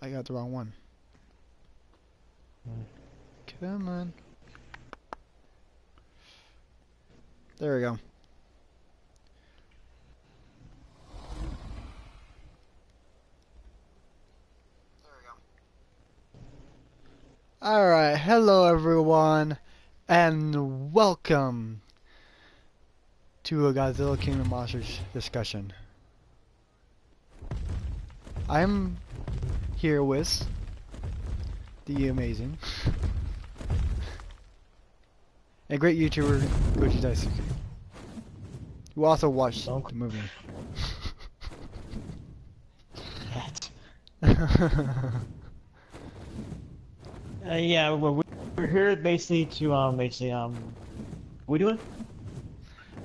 I got the wrong one. Come on. There we go. Alright, hello everyone, and welcome to a Godzilla King of Monsters discussion. I'm here with the amazing and great YouTuber Goji Daisuke, who also watched the movie. Yeah, well, we're here basically to what are we doing?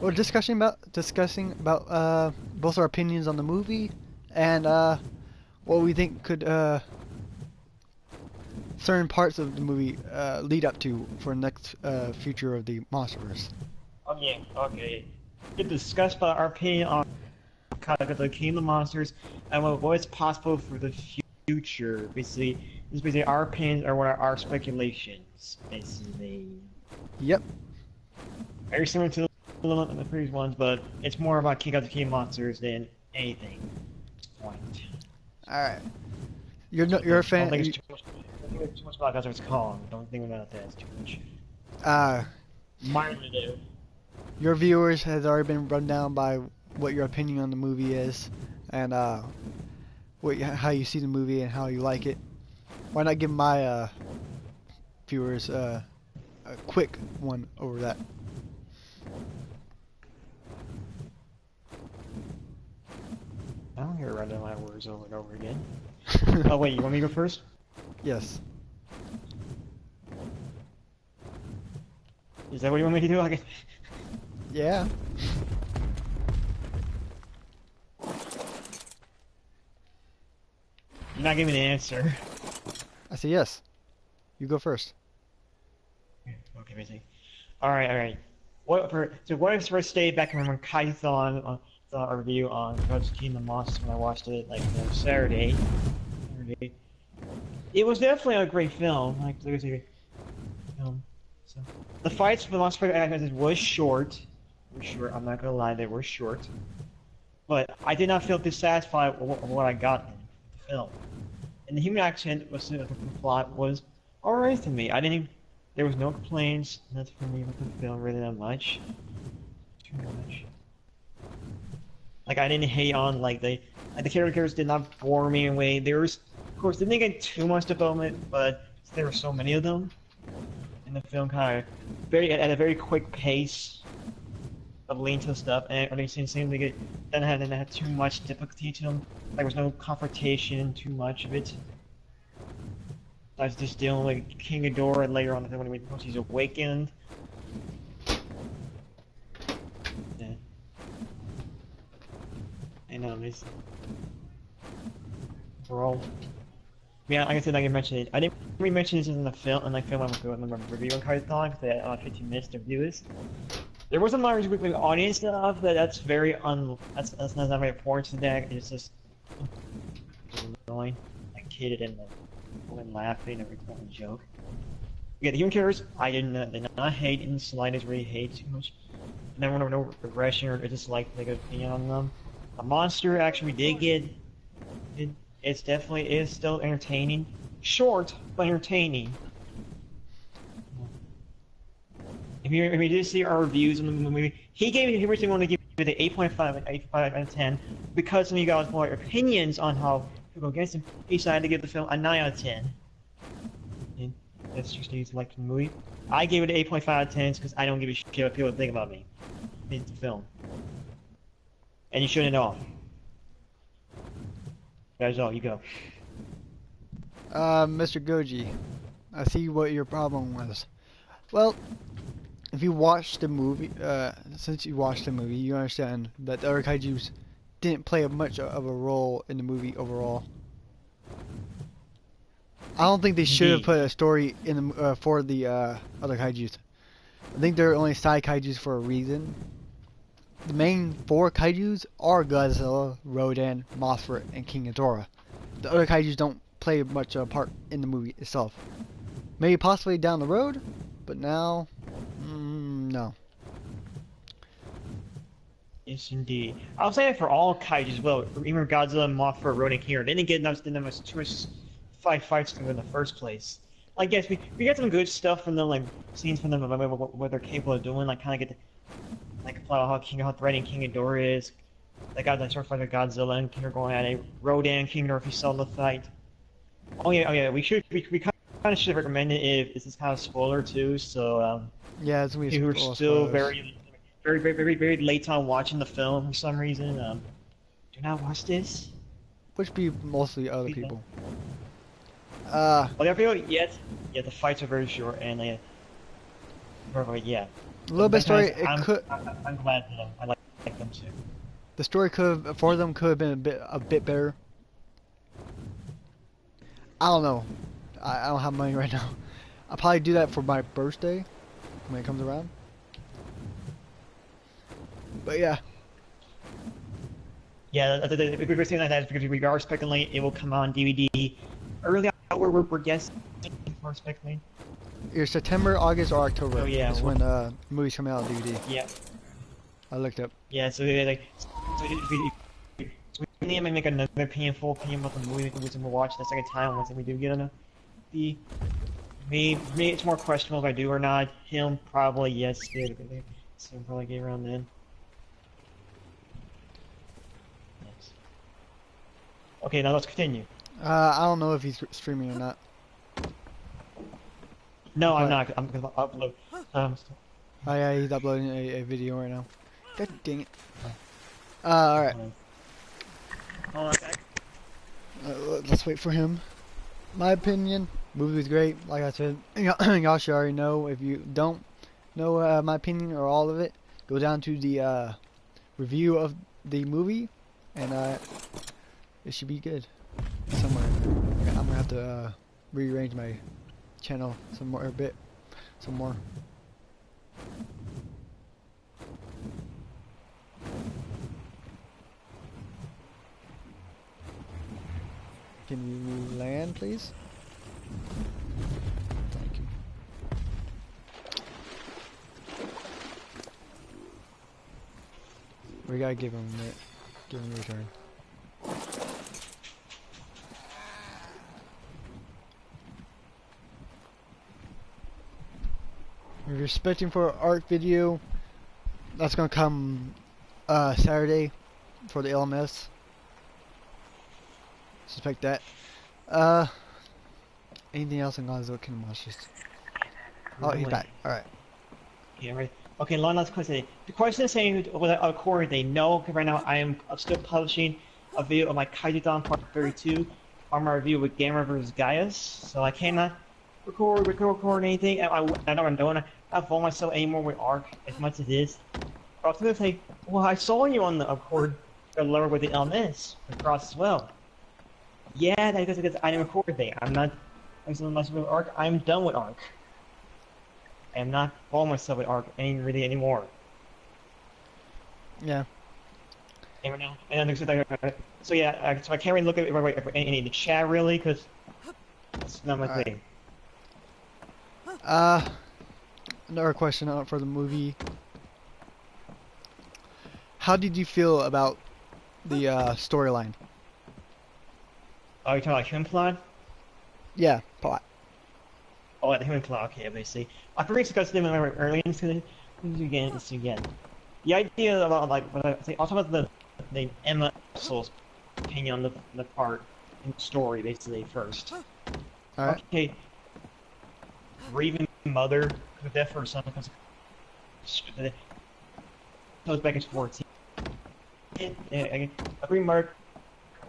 We're discussing about both our opinions on the movie and what we think could certain parts of the movie lead up to for next future of the Monsterverse. Okay. To discuss about our opinion on the King of the Monsters and what is possible for the future. Basically, this is basically our opinions or what are our speculations. Basically. Yep. Very similar to the previous ones, but it's more about King of the Monsters than anything. Point. All right. You're a fan. I don't think it's too much about Godzilla. It's called. Don't think about that. It's too much. Mine to do. Your viewers has already been run down by what your opinion on the movie is, and how you see the movie and how you like it. Why not give my viewers a quick one over that? I don't hear run down my words over and over again. Oh wait, you want me to go first? Yes. Is that what you want me to do? Okay. Yeah. You're not giving me the answer. I say yes. You go first. Okay, basically. Alright. So what if I stayed back when Kython saw a review on Godzilla King of the Monsters when I watched it like Saturday. It was definitely a great film. Like there was a so the fights for the most part was short. I'm not gonna lie, they were short. But I did not feel dissatisfied with what I got in the film. And the human accent was the plot was alright to me. There was no complaints, nothing for me with the film really that much. Too much. Like I didn't hate on like the characters did not bore me in a way. There was, of course, they didn't get too much development, but there were so many of them. And the film kind of at a very quick pace of lean to stuff, and it seemed to get didn't have too much difficulty to them. There was no confrontation, too much of it. I was just dealing with King Ghidorah, and later on once he's awakened. Yeah. And it's overall. Yeah, like I said, I can mention it. I didn't really mention this in the film, I'm reviewing Kython because I had 15 minutes to review this. There was a large audience stuff, but that's very that's not very important to that. It's just annoying. I hated it and laughing every time a joke. Yeah, the human characters I did not hate in the slightest, really hate too much. Never no regression or dislike like opinion on them. The monster action we did get, it's definitely is still entertaining. Short, but entertaining. If you did see our reviews on the movie, he originally wanted to give it an 8.5 out of 10 because some of you guys more opinions on how people go against him. He decided to give the film a 9 out of 10. And that's just his like the movie. I gave it an 8.5 out of 10 because I don't give a shit what people think about me. It's the film. And you shouldn't know. That's all, you go. Mr. Goji, I see what your problem was. Well, if you watched the movie, since you watched the movie, you understand that the other kaijus didn't play much of a role in the movie overall. I don't think they should have put a story in the for the other kaijus. I think they're only side kaijus for a reason. The main 4 kaijus are Godzilla, Rodan, Mothra, and King Ghidorah. the other kaijus don't play much part in the movie itself. Maybe possibly down the road, but now, no. Yes, indeed. I'll say that for all kaiju as well. Even Godzilla and Mothra running here, they didn't get too much fights in the first place. Like, yes, we got some good stuff from them, like scenes from them, what they're capable of doing. Like, kind of get how threatening King Ghidorah is. They got that sword fight with Godzilla and King going at it. Rodan, King Ghidorah, if you saw the fight. Oh yeah. We kind of should have recommended if this is kind of spoiler too. So Yeah, it's gonna be who are spoilers. still very late on watching the film for some reason. Do not watch this. Which be mostly other people. Well, the other people, yes, yeah, the fights are very short and yeah. A little bit story. I'm glad that I like them too. The story could have been a bit better. I don't know. I don't have money right now. I'll probably do that for my birthday when it comes around. But yeah. Yeah, we're saying that because we are speculating it will come on DVD early. We're guessing more speculating. Either September, August, or October. Oh yeah. Is when movies come out on DVD. Yeah. I looked up. Yeah, so we need to make another full opinion about the movie which we'll watch the second time once we do get on the. Me, it's more questionable if I do or not. Him, probably yes. So probably get around then. Yes. Okay, now let's continue. I don't know if he's streaming or not. No, I'm not. I'm gonna upload. Oh yeah, he's uploading a video right now. God dang it. Alright. Let's wait for him. My opinion, movie was great. Like I said, y'all should already know. If you don't know my opinion or all of it, go down to the review of the movie, and it should be good somewhere. I'm gonna have to rearrange my channel some more. Can you land, please? Thank you. We gotta give him a return. If you're expecting for an art video, that's gonna come Saturday for the LMS. Suspect that. Anything else in Godzilla Kingdom Watches? Oh, he's back. Alright. Yeah, right. Okay, one last question. The question is saying whether I'll record they know, because right now I am still publishing a video of my Kaijudon Part 32 on my review with Gamma vs. Gaius, so I cannot record anything. I know I'm doing. I don't follow myself anymore with ARC as much as it is. But I was going to say, well, I saw you on the record lower with the LMS across as well. Yeah, that's because I didn't record thing. I'm not much with ARC. I'm done with ARC. I am not following myself with ARC really anymore. Yeah. And now, so yeah, so I can't really look at any of the chat really, because it's not my thing. Another question for the movie. How did you feel about the storyline? Oh, you're talking about human plot? Yeah, plot. Oh, the human plot. Okay, obviously. I forgot to discuss them earlier. Again. The idea about I'll talk about the Emma Soul's opinion on the part in the story basically first. All right. Okay. Grieving mother with death for her son because goes back into 14. A grieving mother.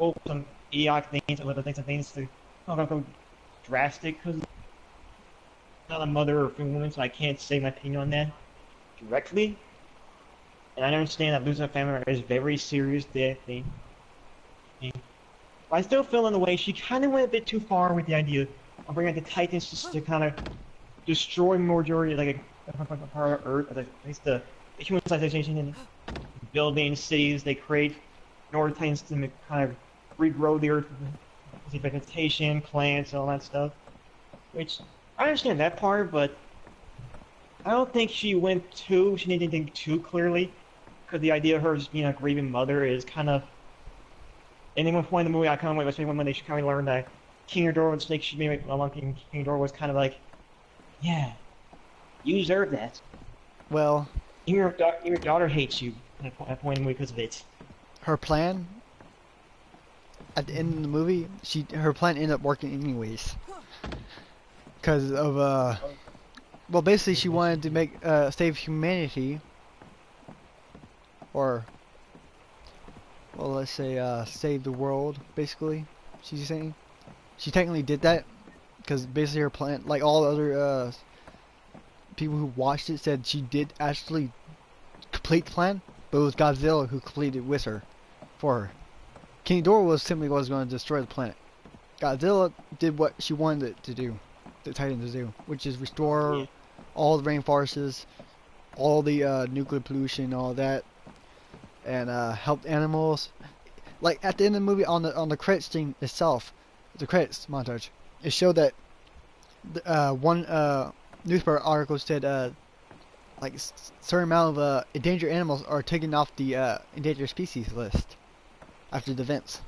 Oh, some idiotic things, other things to go drastic because I'm not a mother or a woman, so I can't say my opinion on that directly. And I understand that losing a family member is a very serious thing. But I still feel in a way she kind of went a bit too far with the idea of bringing the Titans just to kind of destroy majority like a part of Earth, at least the human civilization and buildings, cities they create in order for Titans to kind of regrow the Earth the vegetation, plants, all that stuff. Which I understand that part, but I don't think she didn't think too clearly, because the idea of her just being a grieving mother is kind of. And then one point in the movie, I kind of went, especially when they kind of learned that King Ghidorah and Snake she made along King Ghidorah was kind of like, yeah, you deserve that. Well, Even your daughter hates you at that point in the movie because of it. her plan at the end of the movie, her plan ended up working anyways, because of well, basically she wanted to make save humanity, or well, let's say save the world. Basically, she's saying she technically did that because basically her plan, like all the other people who watched it, said she did actually complete the plan, but it was Godzilla who completed with her, for her. King Ghidorah was simply going to destroy the planet. Godzilla did what she wanted it to do, the Titans to do, which is restore all the rainforests, all the nuclear pollution, all that, and help animals. Like at the end of the movie, on the credits scene itself, the credits montage, it showed that one newspaper article said like certain amount of endangered animals are taken off the endangered species list after the events.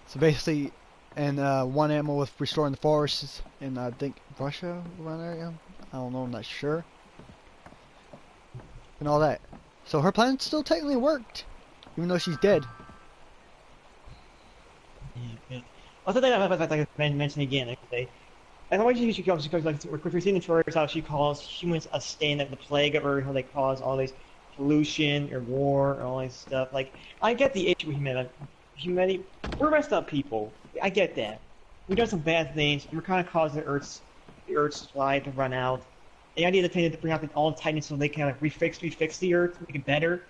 So basically, and one animal was restoring the forests in I think Russia, around there. Yeah? I don't know, I'm not sure, and all that. So her plan still technically worked, even though she's dead. Yeah. Also, thing I mentioned again, and the way she goes, like, we're seeing the trailers how she calls humans a stain, like the plague of Earth, how they cause all these pollution or war and all this stuff. Like, I get the issue with humanity. We're messed up people. I get that. We've done some bad things, and we're kind of causing the Earth's supply to run out. The idea to bring out all the Titans so they can like, refix the Earth, make it better.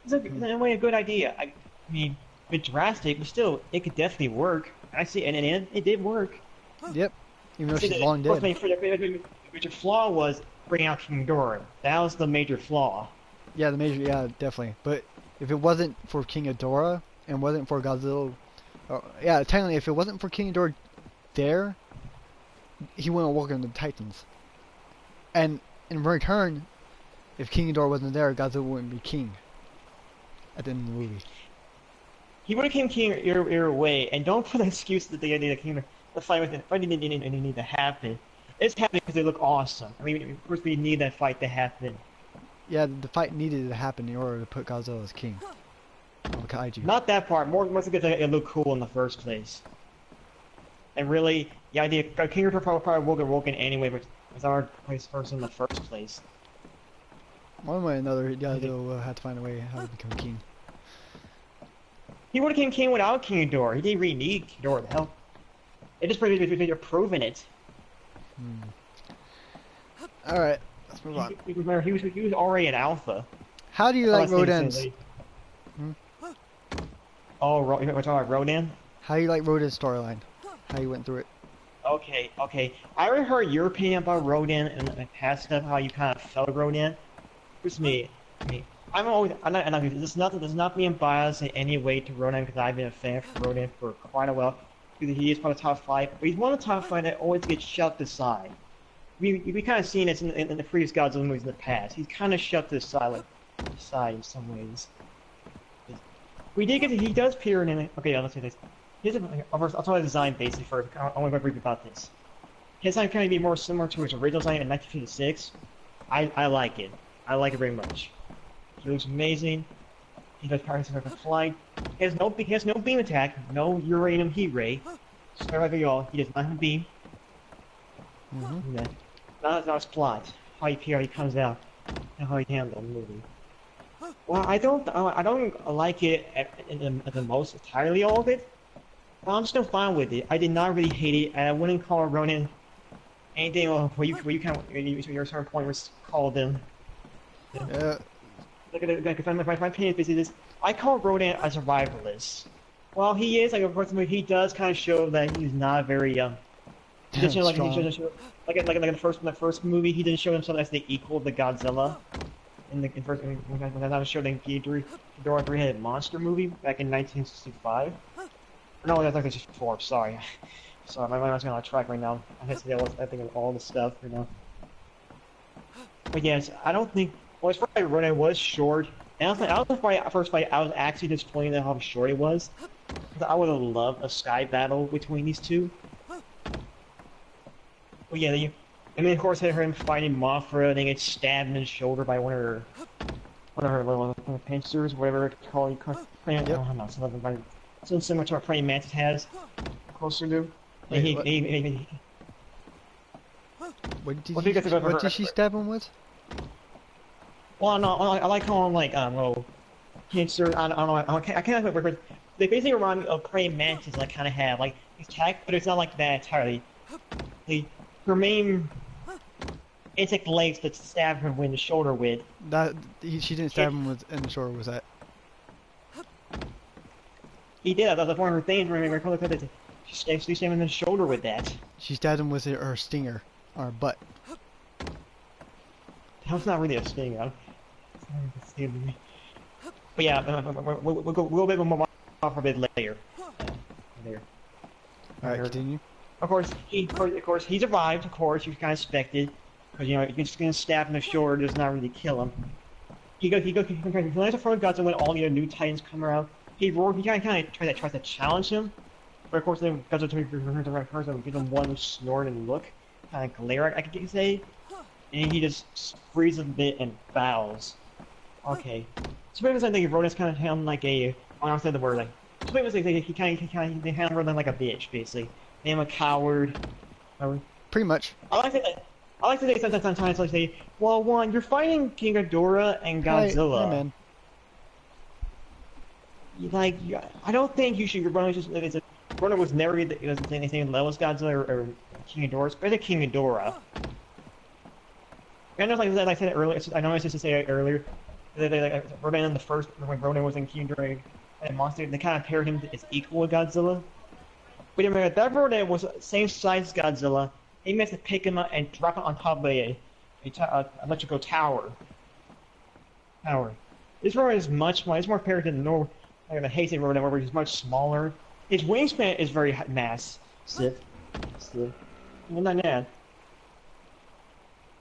It's in a way a good idea. I mean, a bit drastic, but still, it could definitely work. I see, and it did work. Yep. Even though she's long dead. The major flaw was bringing out King Ghidorah. That was the major flaw. Yeah, yeah, definitely. But if it wasn't for King Ghidorah and wasn't for Godzilla, yeah, technically, if it wasn't for King Ghidorah there, he wouldn't have woken the Titans. And in return, if King Ghidorah wasn't there, Godzilla wouldn't be king at the end of the movie. He would have came king either way, and don't put the excuse that they need the fight with it. Fight didn't need to happen. It's happening because they look awesome. I mean, of course, we need that fight to happen. Yeah, the fight needed to happen in order to put Godzilla as king. Kaiju. Not that part. More because it looked cool in the first place. And really, the idea King Ghidorah probably woke Woken anyway, but it's our place first in the first place. One way or another, Godzilla will have to find a way how to become king. He would have become king without King Ghidorah. He didn't really need King Ghidorah to help. It just you're proving it. Alright, let's move on. Remember, he was already an alpha. How do you like Rodan's? Oh, we're talking about Rodan? How do you like Rodan's storyline? How you went through it? Okay. I already heard your opinion about Rodan and the past stuff, how you kind of felt Rodan. Here's me. I'm not this is not being biased in any way to Rodan because I've been a fan of Rodan for quite a while. Because he is one of the top 5, but he's one of the top 5 that always gets shoved aside. We kind of seen it in the previous Godzilla movies in the past. He's kind of shoved aside in some ways. We did get he does appear in it. Okay, let's say this. I'll talk about design basically first. I want to go brief about this. His design kind of be more similar to his original design in 1956. I like it. I like it very much. He looks amazing. He does power of flying. He has no beam attack, no uranium heat ray. Just like y'all, he does not have a beam. Not his plot. How he comes out and how he handles the movie. Well, I don't like it at the most entirely all of it. But I'm still fine with it. I did not really hate it, and I wouldn't call Ronan anything where you kind of your certain point was called them. Like my opinion is basically this: I call Rodan a survivalist. While he is of course he does kind of show that he's not very he doesn't show, like in the first movie he didn't show himself as the equal to Godzilla. In the first when I was showing the Ghidorah three-headed monster movie back in 1965. No, that's like just 4. Sorry. Sorry, my mind's going on track right now. I had to say I think of all the stuff, you know. But yes, I don't think. Well, as far as Ronan was short, and I was probably first fight. I was actually disappointed at how short it was. I would have loved a sky battle between these two. But yeah, and then of course had him fighting Mothra, and then gets stabbed in the shoulder by one of her little pincers, whatever it's called. Yep. I don't know, something similar to what praying mantis has. Closer to. Wait, what? What did she stab him with? Well, no, I like calling them like little pincer. I don't know. I can't remember. They basically remind me of praying mantis. I kind of have like attack, but it's not like that entirely. Her main insect legs that stab her in the shoulder with. She didn't stab him with in the shoulder. Was that? He did. That was one of her things. Remember, she stabbed him in the shoulder with that. She stabbed him with her stinger, or butt. That was not really a stinger. But yeah, we'll go a bit more off a bit later. There. All right, continue. Of course, he survived. Of course, you kind of expected, because you know you're just gonna stab him in the shoulder does not really kill him. He lands in front of Godzilla when all the other new Titans come around. He kind of tries to challenge him, but of course then Godzilla turns around and gives him one snort and look, kind of glare I could say, and he just freezes a bit and bows. Okay, so maybe I think Rodin's kind of him like a. I don't say the word like. So maybe he kind of handle Rodin like a bitch basically. Name a coward. Pretty much. I like to say sometimes like say, well, one, you're fighting King Ghidorah and Godzilla. Hi, man. Like, I don't think you should. Runner was never anything level as Godzilla or King Ghidorah. Especially King Ghidorah. I know, like I said earlier. I know I was just to say earlier that Rodan in the first when Rodan was in King Ghidorah and Monster, they kind of paired him as equal with Godzilla. Wait a minute, that Rodan was same size as Godzilla. He meant to pick him up and drop it on top of a electrical tower. This Rodan is much more. It's more paired than the normal. Like the Heisei Rodan, where he's much smaller. His wingspan is very massive. Well, not that.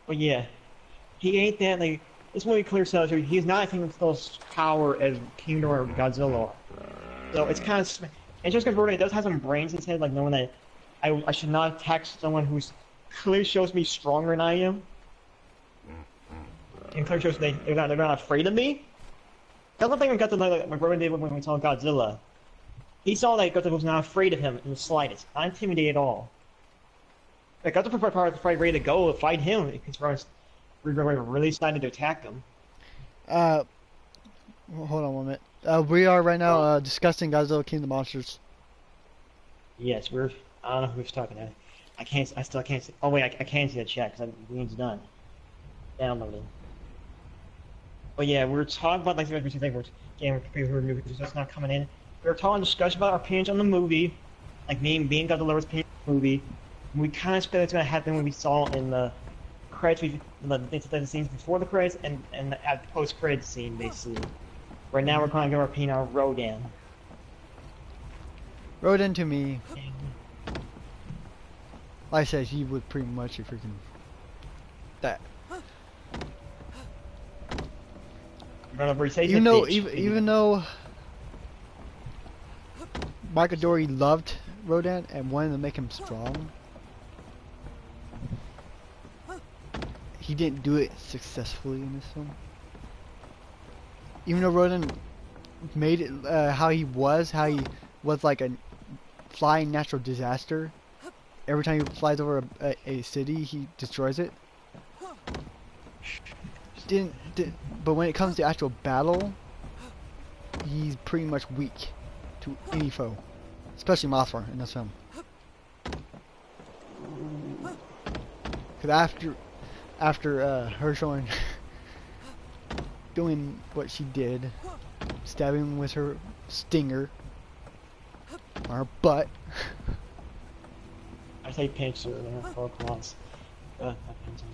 But yeah, he ain't that like. This movie clear tells you he's not anything with those power as King Ghidorah or Godzilla. So it's kind of. And just because Rodan does have some brains in his head, like knowing that I should not attack someone who's clearly shows me stronger than I am. And clearly shows they're not afraid of me. That's the thing with Godzilla, like Rodan did when we saw Godzilla. He saw that Godzilla was not afraid of him in the slightest, not intimidated at all. Like Godzilla was probably ready to go to fight him because Rodan's really excited to attack him. Hold on 1 minute. We are right now discussing Godzilla King of the Monsters. Yes, I don't know who's talking now. I still can't see. Oh wait, I can see the chat because the game's done. Downloading. But yeah, we were talking about like the thing where game people who are just not coming in. We were talking discussion about our opinions on the movie, like me being Godzilla's opinion on the movie. And we kind of expected it's gonna happen when we saw in the credits, the scenes before the credits and at the post-credits scene basically. Right now we're going to give our opinion on Rodan. Rodan to me, like I said, he would pretty much a freaking that. Even though Michael Dory loved Rodan and wanted to make him strong, he didn't do it successfully in this film. Even though Rodan made it how he was like a flying natural disaster. Every time he flies over a city, he destroys it. But when it comes to actual battle, he's pretty much weak to any foe, especially Mothra in this film. Because after her showing doing what she did, stabbing him with her stinger on her butt. I say pinch her for claws. That pinch on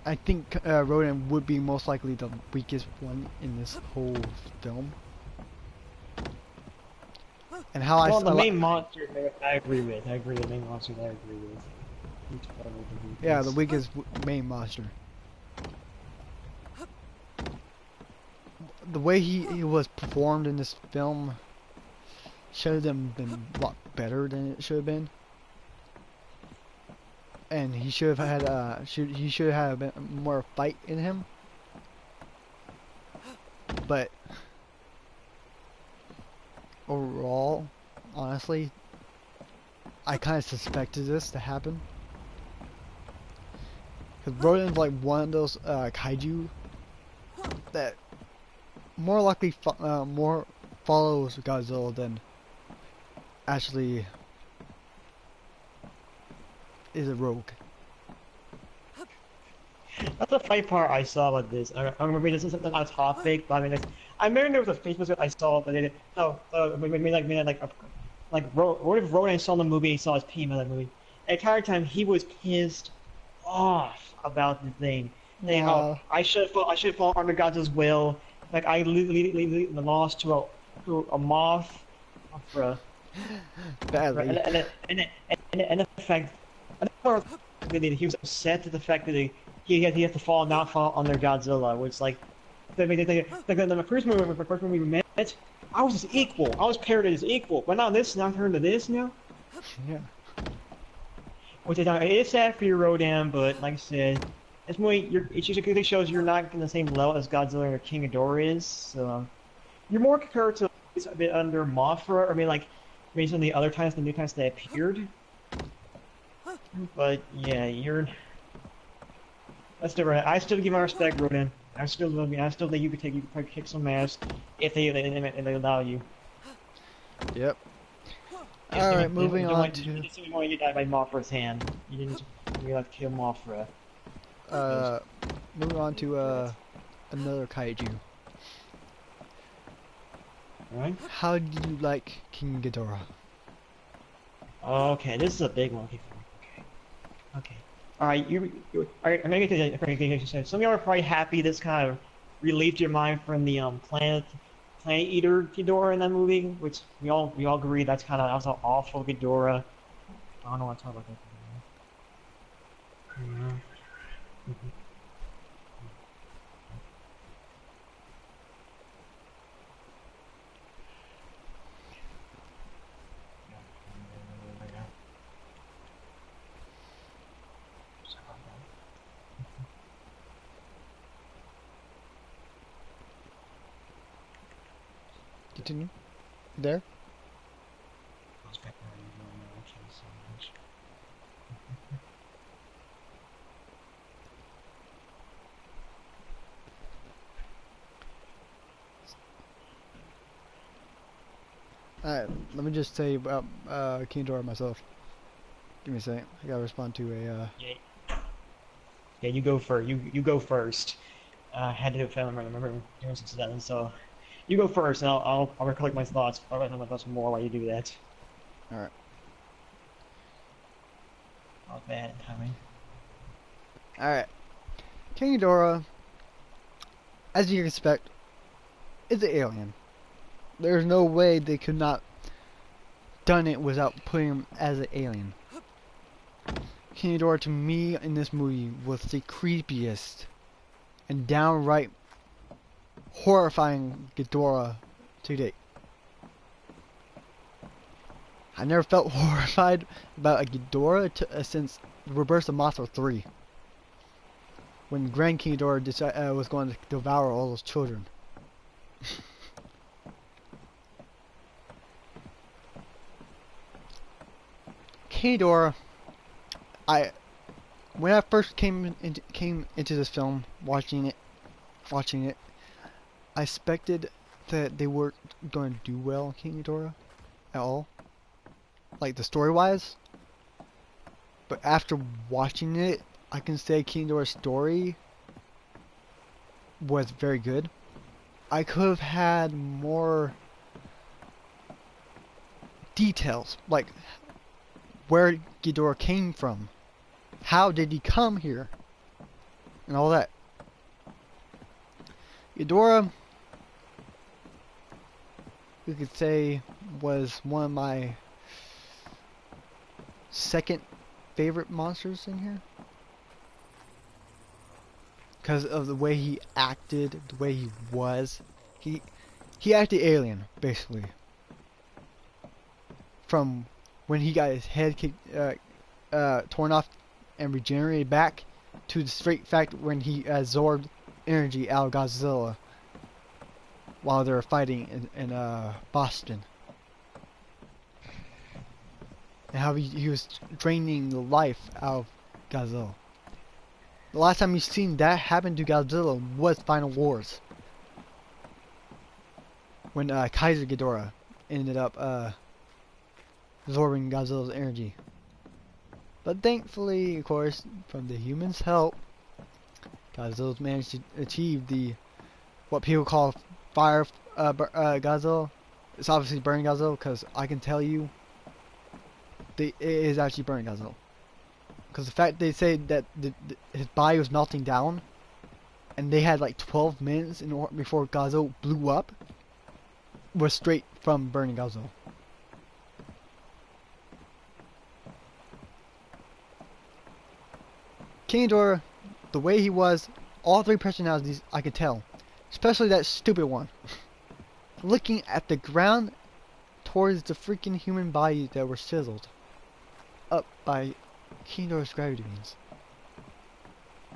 my I think Rodan would be most likely the weakest one in this whole film. And how Well, the main monster, I agree with. I agree. The main monster, I agree with. He's probably the yeah, the weakest. weakest main monster. The way he was performed in this film should have been a lot better than it should have been. And he should have had he should have had more fight in him. But overall, honestly, I kind of suspected this to happen. Because Rodan's like one of those kaiju that more likely more follows Godzilla than actually is a rogue. That's the funny part I saw with this. I remember this isn't on topic, but I mean, I remember there was a Facebook that I saw, but they didn't. No, what if Rodan saw the movie? He saw his PM in that movie. The entire time he was pissed off about the thing. Saying how I should fall under God's will. Like I lost to a moth, opera. Badly. And the fact, he was upset at the fact that he had to not fall under Godzilla, which like the first movie we met, I was his equal. I was paired as equal, but now turned to this now. Yeah. Which is it is sad for your Rodan, but like I said, this movie it usually shows you're not in the same level as Godzilla or King Ghidorah is. So you're more compared to a bit under Mothra, or maybe some of the other times, the new times they appeared. But yeah, you're. That's different. I still give my respect, Rodan. I still think you could probably kick some ass if they allow you. Yep. All right, moving on to. You just didn't want you to die by Mothra's hand. You didn't really like to kill Mothra. Moving on to another kaiju. Alright. How do you like King Ghidorah? Okay, this is a big one. Okay. Alright, alright, I'm gonna get to the some of y'all are probably happy this kind of relieved your mind from the Planet Eater Ghidorah in that movie, which we all agree that was an awful Ghidorah. I don't know what to talk about that. Continue. There? Alright, let me just say about King Ghidorah myself. Give me a second. I gotta respond to a Yeah, you go first. You go first. I had to do a film. I remember doing some stuff, so you go first, and I'll recollect my thoughts. I'll write my thoughts more while you do that. Alright. Not bad timing. Alright. King Ghidorah, as you expect, is an alien. There's no way they could not done it without putting him as an alien. King Ghidorah to me in this movie was the creepiest and downright horrifying Ghidorah to date. I never felt horrified about a Ghidorah since Rebirth of Mothra 3. When Grand King Ghidorah was going to devour all those children. King Ghidorah, when I first came into this film, watching it, I expected that they weren't going to do well in King Ghidorah at all, like the story-wise. But after watching it, I can say King Ghidorah's story was very good. I could have had more details, like where Ghidorah came from. How did he come here? and all that. Ghidorah, we could say, was one of my second favorite monsters in here. Because of the way he acted, the way he was. He acted alien, basically. From when he got his head kicked, torn off and regenerated back, to the straight fact when he absorbed energy out of Godzilla while they were fighting in Boston. And how he was draining the life out of Godzilla. The last time you've seen that happen to Godzilla was Final Wars. When Kaiser Ghidorah ended up absorbing Godzilla's energy. But thankfully, of course, from the humans' help, Godzilla's managed to achieve what people call fire Godzilla. It's obviously burning Godzilla, because I can tell you it is actually burning Godzilla. Because the fact they say that his body was melting down, and they had like 12 minutes before Godzilla blew up, was straight from burning Godzilla. King Ghidorah, the way he was, all three personalities I could tell. Especially that stupid one. Looking at the ground towards the freaking human bodies that were sizzled up by King Ghidorah's gravity beams.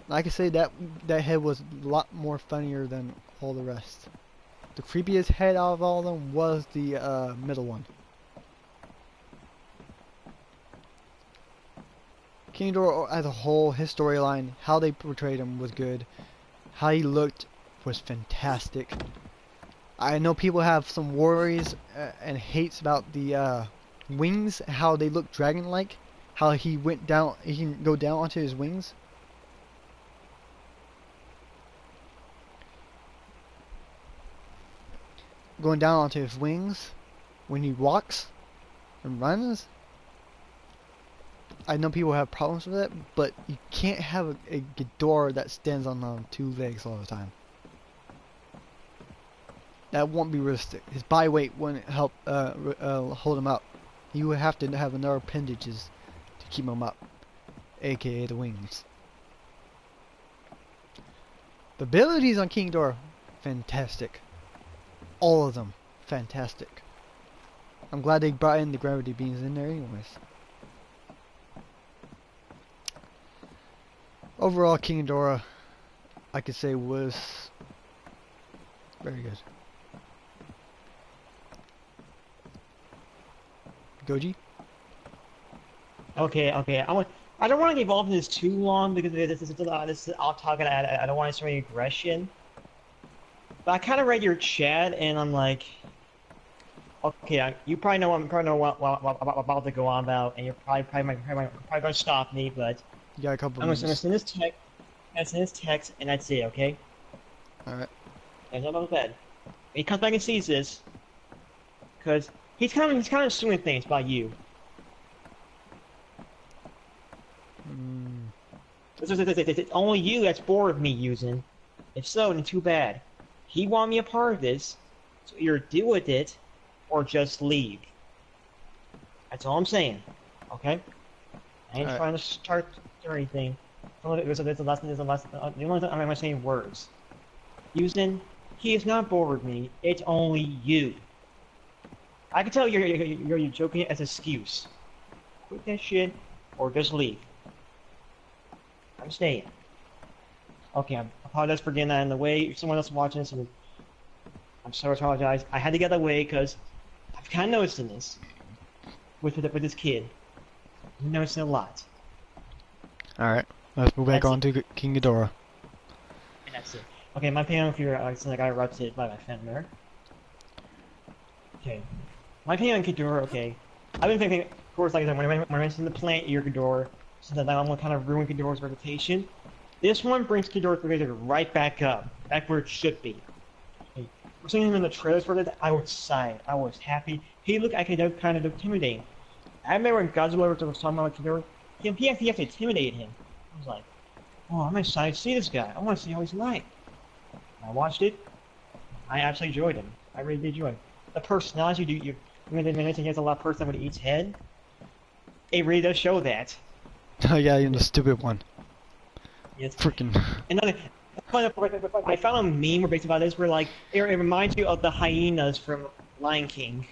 I can say that head was a lot more funnier than all the rest. The creepiest head out of all of them was the middle one. King Ghidorah as a whole, his storyline, how they portrayed him was good. How he looked was fantastic. I know people have some worries and hates about the wings, how they look dragon-like. How he went down, he can go down onto his wings. Going down onto his wings when he walks and runs. I know people have problems with it, but you can't have a Ghidorah that stands on two legs all the time. That won't be realistic. His body weight wouldn't help hold him up. You would have to have another appendages to keep him up, aka the wings. The abilities on King Ghidorah, fantastic. All of them, fantastic. I'm glad they brought in the gravity beams in there anyways. Overall, King Ghidorah, I could say, was very good. Goji? Okay. I don't want to get involved in this too long because this is I'll talk. I don't want to show any aggression. But I kind of read your chat and I'm like, okay, you probably know what about to go on about, and you're probably going to stop me, but You got a couple I'm going minutes. to send this text. I send this text, and that's it. Okay. Alright. And I'm on the bed. He comes back and sees this, because he's kind of assuming things about you. It's only you that's bored of me using. If so, then too bad. He wanted me a part of this, so either deal with it, or just leave. That's all I'm saying. Okay? I ain't trying to start or anything. There's a lesson. The only time I'm saying words. Using, he is not bored with me. It's only you. I can tell you're joking as an excuse. Quit that shit, or just leave. I'm staying. Okay, I apologize for getting that in the way. If someone else is watching this, I'm sorry to apologize. I had to get that way because I've kind of noticed this with this kid. I'm noticing a lot. Alright, let's move back on to King Ghidorah. And that's it. Okay, my opinion on I got erupted by my family. Okay. My opinion on Ghidorah, okay. I've been thinking, of course, like when I mentioned the plant ear Ghidorah, so that I'm gonna kind of ruin Ghidorah's reputation. This one brings Ghidorah right back up, back where it should be. Okay. We're seeing him in the trailers for that. I was excited. I was happy. He looked kind of intimidating. I remember when Godzilla was talking about Ghidorah, he actually intimidated him. I was like, oh, I'm excited to see this guy. I want to see how he's like. I watched it. I actually enjoyed him. I really did enjoy him. The personality, when he has a lot of personality with each head, it really does show that. Oh yeah, you're the stupid one. Yes. Freaking. And then I found a meme where basically about this where like it reminds you of the hyenas from Lion King.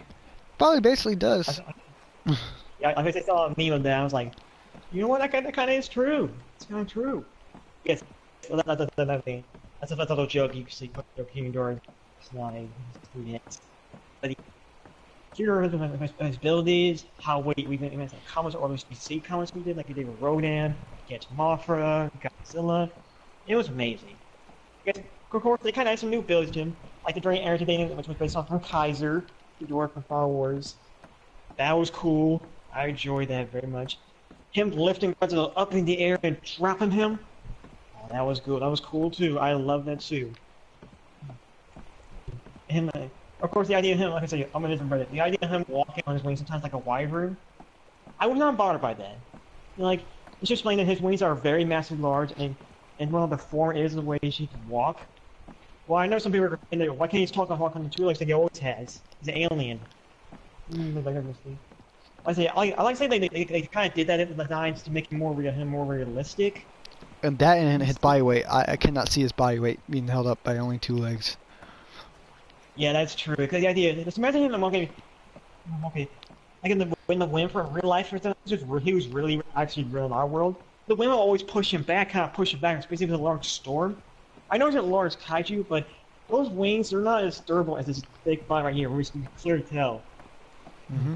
Probably basically does. Yeah, I saw a meme of that. I was like, you know what? That kind of is true. It's kind of true. Yes, well, that's another thing. That's a little joke you can see. King Dora, it's not a but here are his abilities. How we made some comments or we see comments we did, like we did with Rodan, against Mothra, Godzilla. It was amazing. Yes, of course, they kind of had some new abilities to him, like the Dragon Air Today, which was based off from Kaiser, the dwarf from Star Wars. That was cool. I enjoyed that very much. Him lifting Godzilla up in the air and dropping him. Oh, that was good. That was cool too. I love that too. Him, of course, the idea of him, like I said, I'm a different brother. The idea of him walking on his wings, sometimes like a wyvern, I was not bothered by that. Like, it's just explained that his wings are very massive, large, and one of the form is the way he can walk. Well, I know some people are in there. Why can't he just talk and walk on the two legs like he always has? He's an alien. I like to say they kind of did that in the designs to make him more realistic. And that and his body weight, I cannot see his body weight being held up by only 2 legs. Yeah, that's true. Because the idea, just imagine him walking, like in the wind for real life, he was really actually real in our world. The wind will always push him back, especially if it's a large storm. I know it's a large kaiju, but those wings, they're not as durable as this big body right here, where we can clearly tell. Mm-hmm.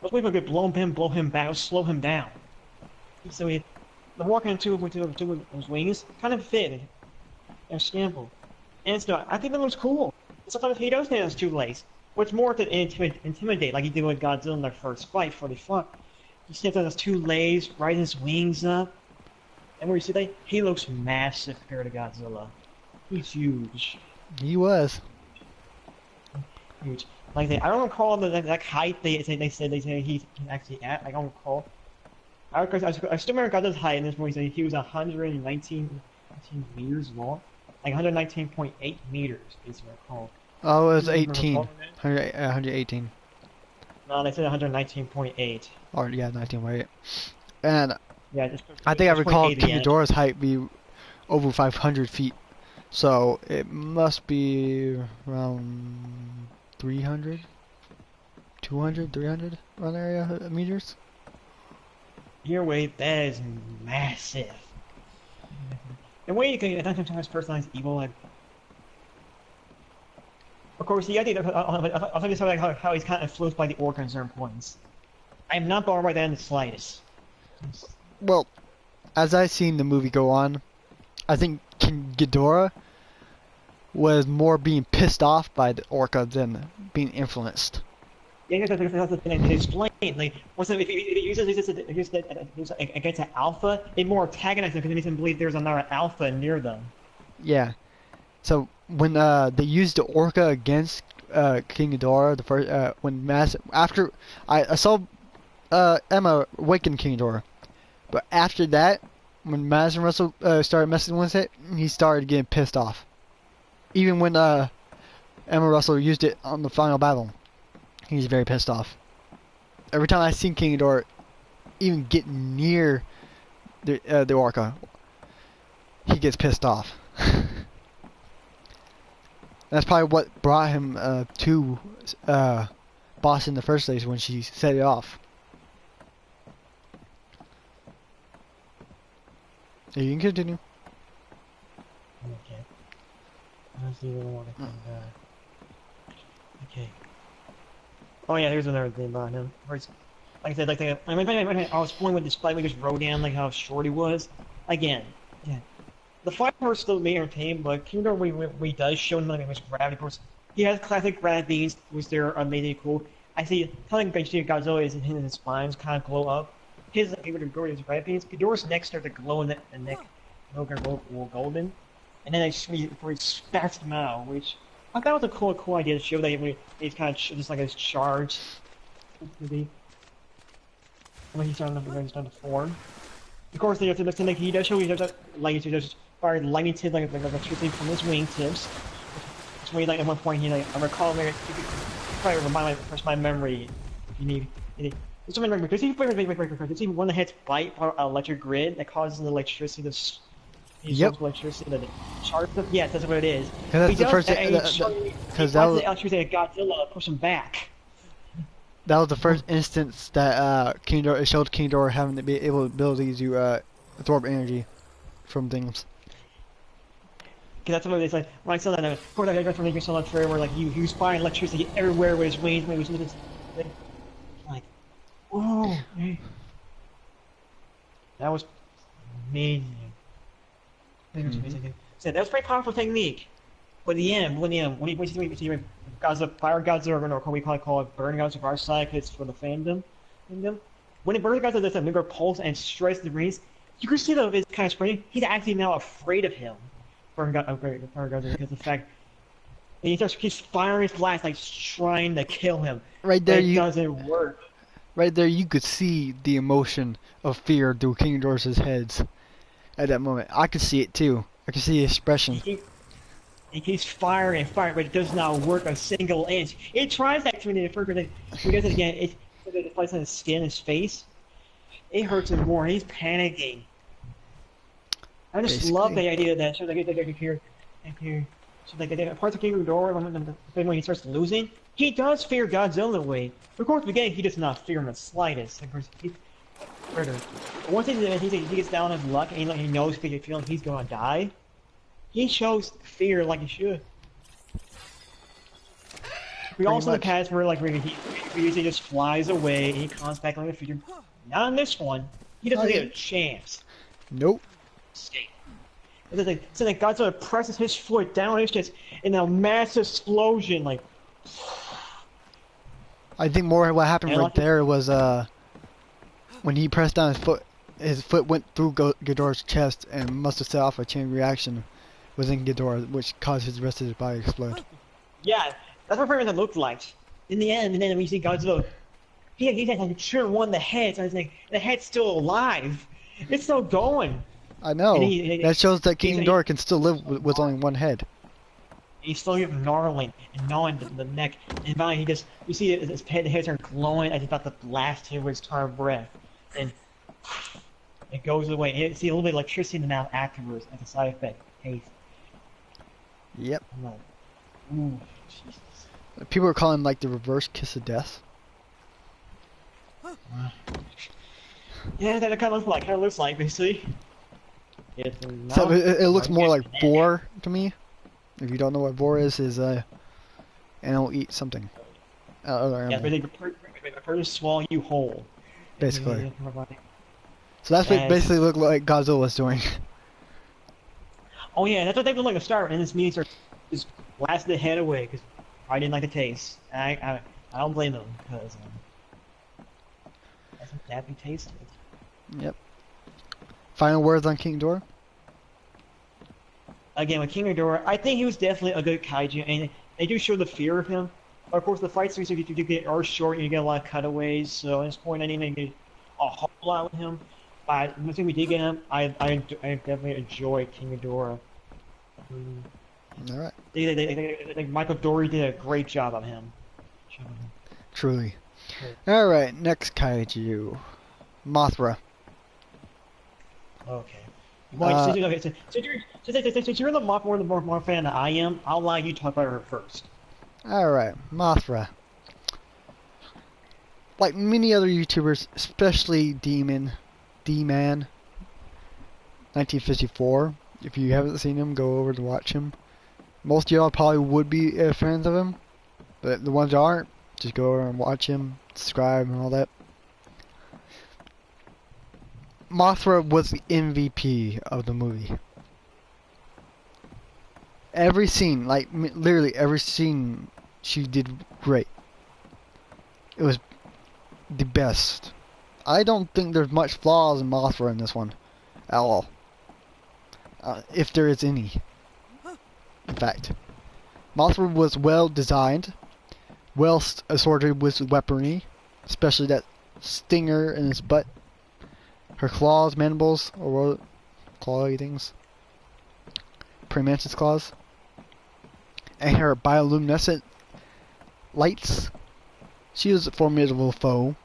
Those wings could blow him back, slow him down. So the walking into those wings kind of fit and scamble. And so I think that looks cool. Sometimes he does have 2 legs, which more to intimidate, like he did with Godzilla in their first fight before they fought. He stands on his 2 legs, riding his wings up, and where you see that, he looks massive compared to Godzilla. He's huge. He was. Huge. Like I don't recall that height they said he can actually at. I don't recall. I still remember Godzilla's height in this movie. He was 119 meters long, like 119.8 meters, is what I recall. Oh, it was 18. 118. No, they said 119.8. Or yeah, 19.8. And yeah, I think I recall King Ghidorah's height be over 500 feet. So it must be around 300, 200, 300 around area meters. Your weight, that is massive. The way you can sometimes personalize evil, like, of course, the idea I'll tell you something like how he's kind of influenced by the Orca in certain points. I'm not bothered by that in the slightest. Well, as I've seen the movie go on, I think King Ghidorah was more being pissed off by the Orca than being influenced. Yeah, that's the thing I explained. Like, if he uses against an alpha, it more antagonizes them because it makes them believe there's another alpha near them. Yeah. So when they used the Orca against King Ghidorah, the first after I saw Emma awaken King Ghidorah, but after that, when Maz and Russell started messing with it, he started getting pissed off. Even when Emma Russell used it on the final battle, he's very pissed off. Every time I see King Ghidorah even get near the Orca, he gets pissed off. That's probably what brought him to Boston in the first place when she set it off. Yeah, you can continue. Okay. Let's see what I want to come back. Okay. Oh yeah, here's another thing about him. Like I said, I was pulling with this fight, we just wrote down like how short he was. Again, yeah. The fight part still made entertaining, but King Ghidorah we does show him like his gravity. Of course, he has classic gravity beams, which they're amazingly cool. I see telling basically Godzilla is his spines kind of glow up. His Ghidorah's gravity beams. Ghidorah's neck started to glow in the neck, golden, and then before he spats them out, which I thought was a cool idea to show that he's kind of just like his charge. Maybe when he's starting to form. Of course, he does show he does like he does fire lightning tips like electricity from his wingtips. It's when like at one point he like I recall maybe you could probably refresh my memory if you need. Just remember because he one that hits bite electric grid that causes the electricity to Yep. electricity that charge them. Yes, that's what it is. Because He that's the does, first. Because that the was electricity that Godzilla push him back. the first instance that it showed King Ghidorah having to be ability to absorb energy from things. Because that's what it's like. When I saw that, of course, I got from making so much where like he was firing electricity everywhere with his wings, when he was like, whoa, that was amazing. So that was a very powerful technique. But in the end, when he Godzilla, fire Godzilla, or we call it burn Godzilla for our side, because it's for the fandom. When it burns Godzilla, there's a bigger pulse and strikes the breeze. You can see that it's kind of spreading. He's actually now afraid of him. Burn Godzilla, because the fact and he keeps firing his blast, like trying to kill him. Right there, it doesn't work. Right there, you could see the emotion of fear through King Ghidorah's heads at that moment. I could see it too. I could see the expression. He keeps firing and firing, but it does not work a single inch. It tries that to me at first, but when he does it again, it plays on his skin, his face. It hurts him more. He's panicking. I just love the idea that so they can hear, so like the parts of King Ghidorah when he starts losing, he does fear Godzilla in a way. Of course, at the beginning he does not fear him the slightest. Of course, he's murder. One thing that he gets down on his luck and he knows feeling he's gonna die. He shows fear like he should. We also the past where he usually just flies away and he comes back like the future. Not in this one. He doesn't get a chance. Nope. Escape. So that Godzilla presses his foot down his chest in a massive explosion, like. I think more what happened right there was when he pressed down his foot went through Ghidorah's chest and must have set off a chain reaction within Ghidorah, which caused the rest of his body to explode. Yeah, that's what it looked like. In the end, and then we see Godzilla. He had like sure won the head, so I was like, the head's still alive. It's still going. I know. That shows that King Ghidorah can still live with only one head. He's still gnarling and gnawing the neck, and finally you see his head turn glowing as he's about to blast him with his entire breath, and it goes away. And you see a little bit of electricity in the mouth afterwards as a side effect. Taste. Yep. I'm like, ooh, Jesus. People are calling like the reverse kiss of death. Yeah, that kind of looks like basically. So it looks more like vor to me. If you don't know what vor is animal eat something. Yeah, but they prefer to swallow you whole. Basically. So that's what basically looked like Godzilla's doing. Oh yeah, that's what they look like to start, and this meeting starts just blasted the head away because I didn't like the taste. I don't blame them because doesn't that be tasted? Yep. Final words on King Ghidorah? Again, with King Ghidorah, I think he was definitely a good kaiju, and they do show the fear of him. Of course, the fight scenes you get are short, and you get a lot of cutaways, so at this point I didn't get a whole lot with him. But the thing we did get him, I definitely enjoyed King Ghidorah. Alright. Michael Dory did a great job on him. Truly. Alright, next kaiju. Mothra. Okay. Well, since you're the more fan than I am, I'll allow you to talk about her first. Alright, Mothra. Like many other YouTubers, especially D-Man, 1954. If you haven't seen him, go over to watch him. Most of y'all probably would be fans of him, but the ones that aren't, just go over and watch him, subscribe and all that. Mothra was the MVP of the movie. Every scene, like literally every scene, she did great. It was the best. I don't think there's much flaws in Mothra in this one, at all. If there is any. In fact, Mothra was well designed, well assorted with weaponry, especially that stinger in his butt. her claws, mandibles, or what, clawy things, premantis claws, and her bioluminescent lights. She was a formidable foe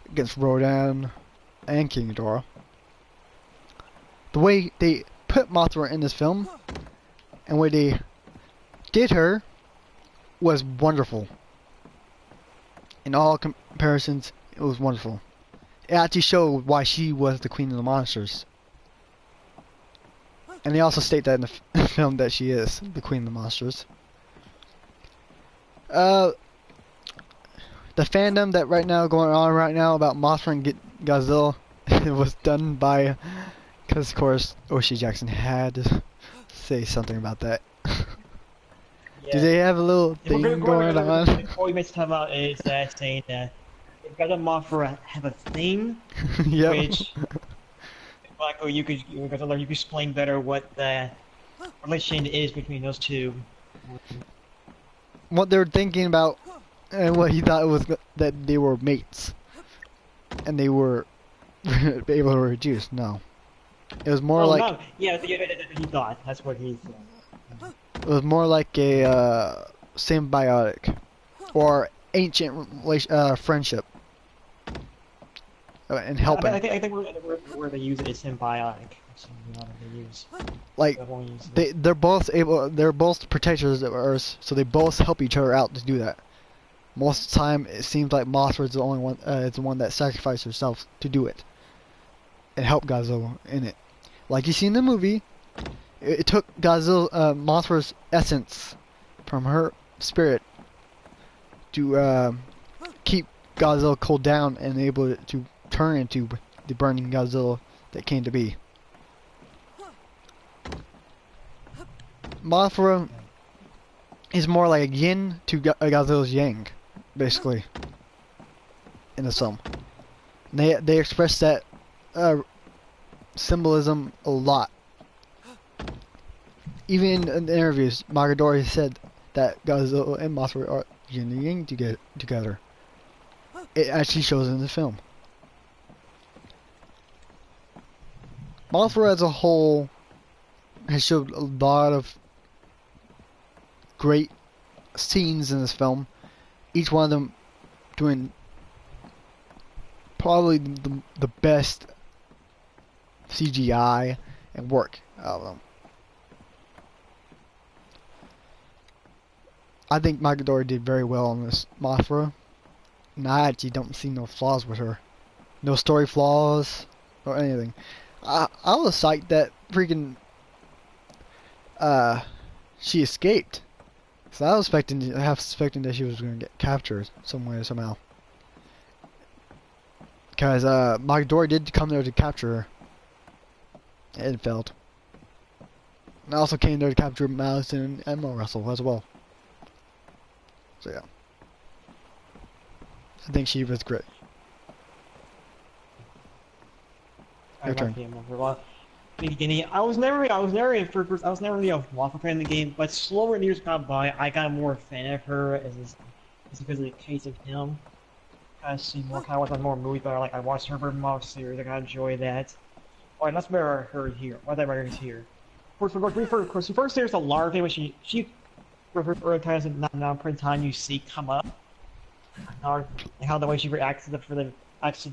against Rodan and King Ghidorah. The way they put Mothra in this film and way they did her was wonderful. In all comparisons, it was wonderful. It actually showed why she was the queen of the monsters. And they also state that in the film that she is the queen of the monsters. The fandom that going on right now about Mothra and Godzilla, it was done by, because of course Oshie Jackson had to say something about that. Yeah. Do they have a little thing going on? What we meant to talk about is that saying that if Godzilla and Mothra have a theme, Yep. which Michael, you could explain better what the relation is between those two. What they were thinking about, and what he thought was that they were mates, and they were able to reduce. No, it was more like no. Yeah, he thought that's what he thought. it was more like a symbiotic or ancient friendship and helping. I think where they use it is symbiotic. That's the word they use. Like they're both able. They're both protectors of Earth, so they both help each other out to do that. Most of the time, it seems like Mothra is the only one. Is the one that sacrificed herself to do it and help Godzilla in it. Like you see in the movie, it took Godzilla, Mothra's essence from her spirit to keep Godzilla cooled down and able to turn into the burning Godzilla that came to be. Mothra is more like a yin to Godzilla's yang, basically, in the film. They express that symbolism a lot. Even in the interviews, Magadori said that Godzilla and Mothra are yin and yang together. It actually shows in the film. Mothra as a whole has showed a lot of great scenes in this film. Each one of them doing probably the best CGI and work out of them. I think Magadori did very well on this Mothra, and I actually don't see no flaws with her. No story flaws or anything. I was psyched that freaking she escaped. So I was suspecting that she was going to get captured some way somehow. Because Magadori did come there to capture her. And failed. And I also came there to capture Madison and Mo Russell as well. So yeah. I think she was great. Your turn. Beginning, I was never a Mothra fan in the game, but slower in years gone by, I got more a fan of her as because of the case of him. I see more, kind of watch more movies, but I watched her Moth series. I kind of enjoy that. Alright, let's bear her here. Why that right here? Of course, first there's a larvae when she for times not per time you see come up. And how the way she reacts to the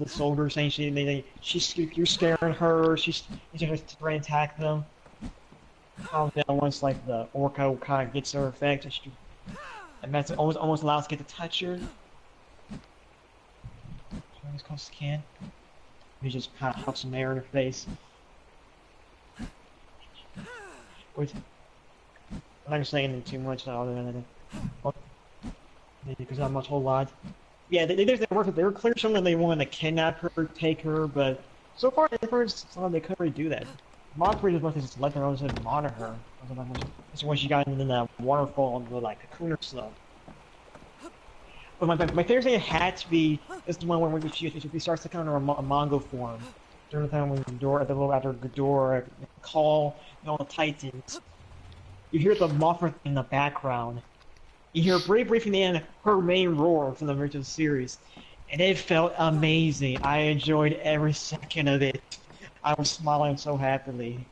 soldiers saying you're scaring her. She's trying to attack them. Then once like the orca kind of gets her effect, and Matt's almost allows to get to touch her. As close as can. He just kind of huffs some air in her face. Wait. I'm not saying anything too much other than that. Because not much whole lot. Yeah, they were clear something they wanted to kidnap her, take her, but so far they couldn't really do that. Mothra just wanted to just let them know and monitor her. That's when she got into that waterfall and the cocooner slow. But my favorite thing had to be is the one when she starts to come into a Mongo form. During the time when after Ghidorah call all the Titans, you hear the Mothra in the background. You hear briefly in the end her main roar from the original series, and it felt amazing. I enjoyed every second of it. I was smiling so happily.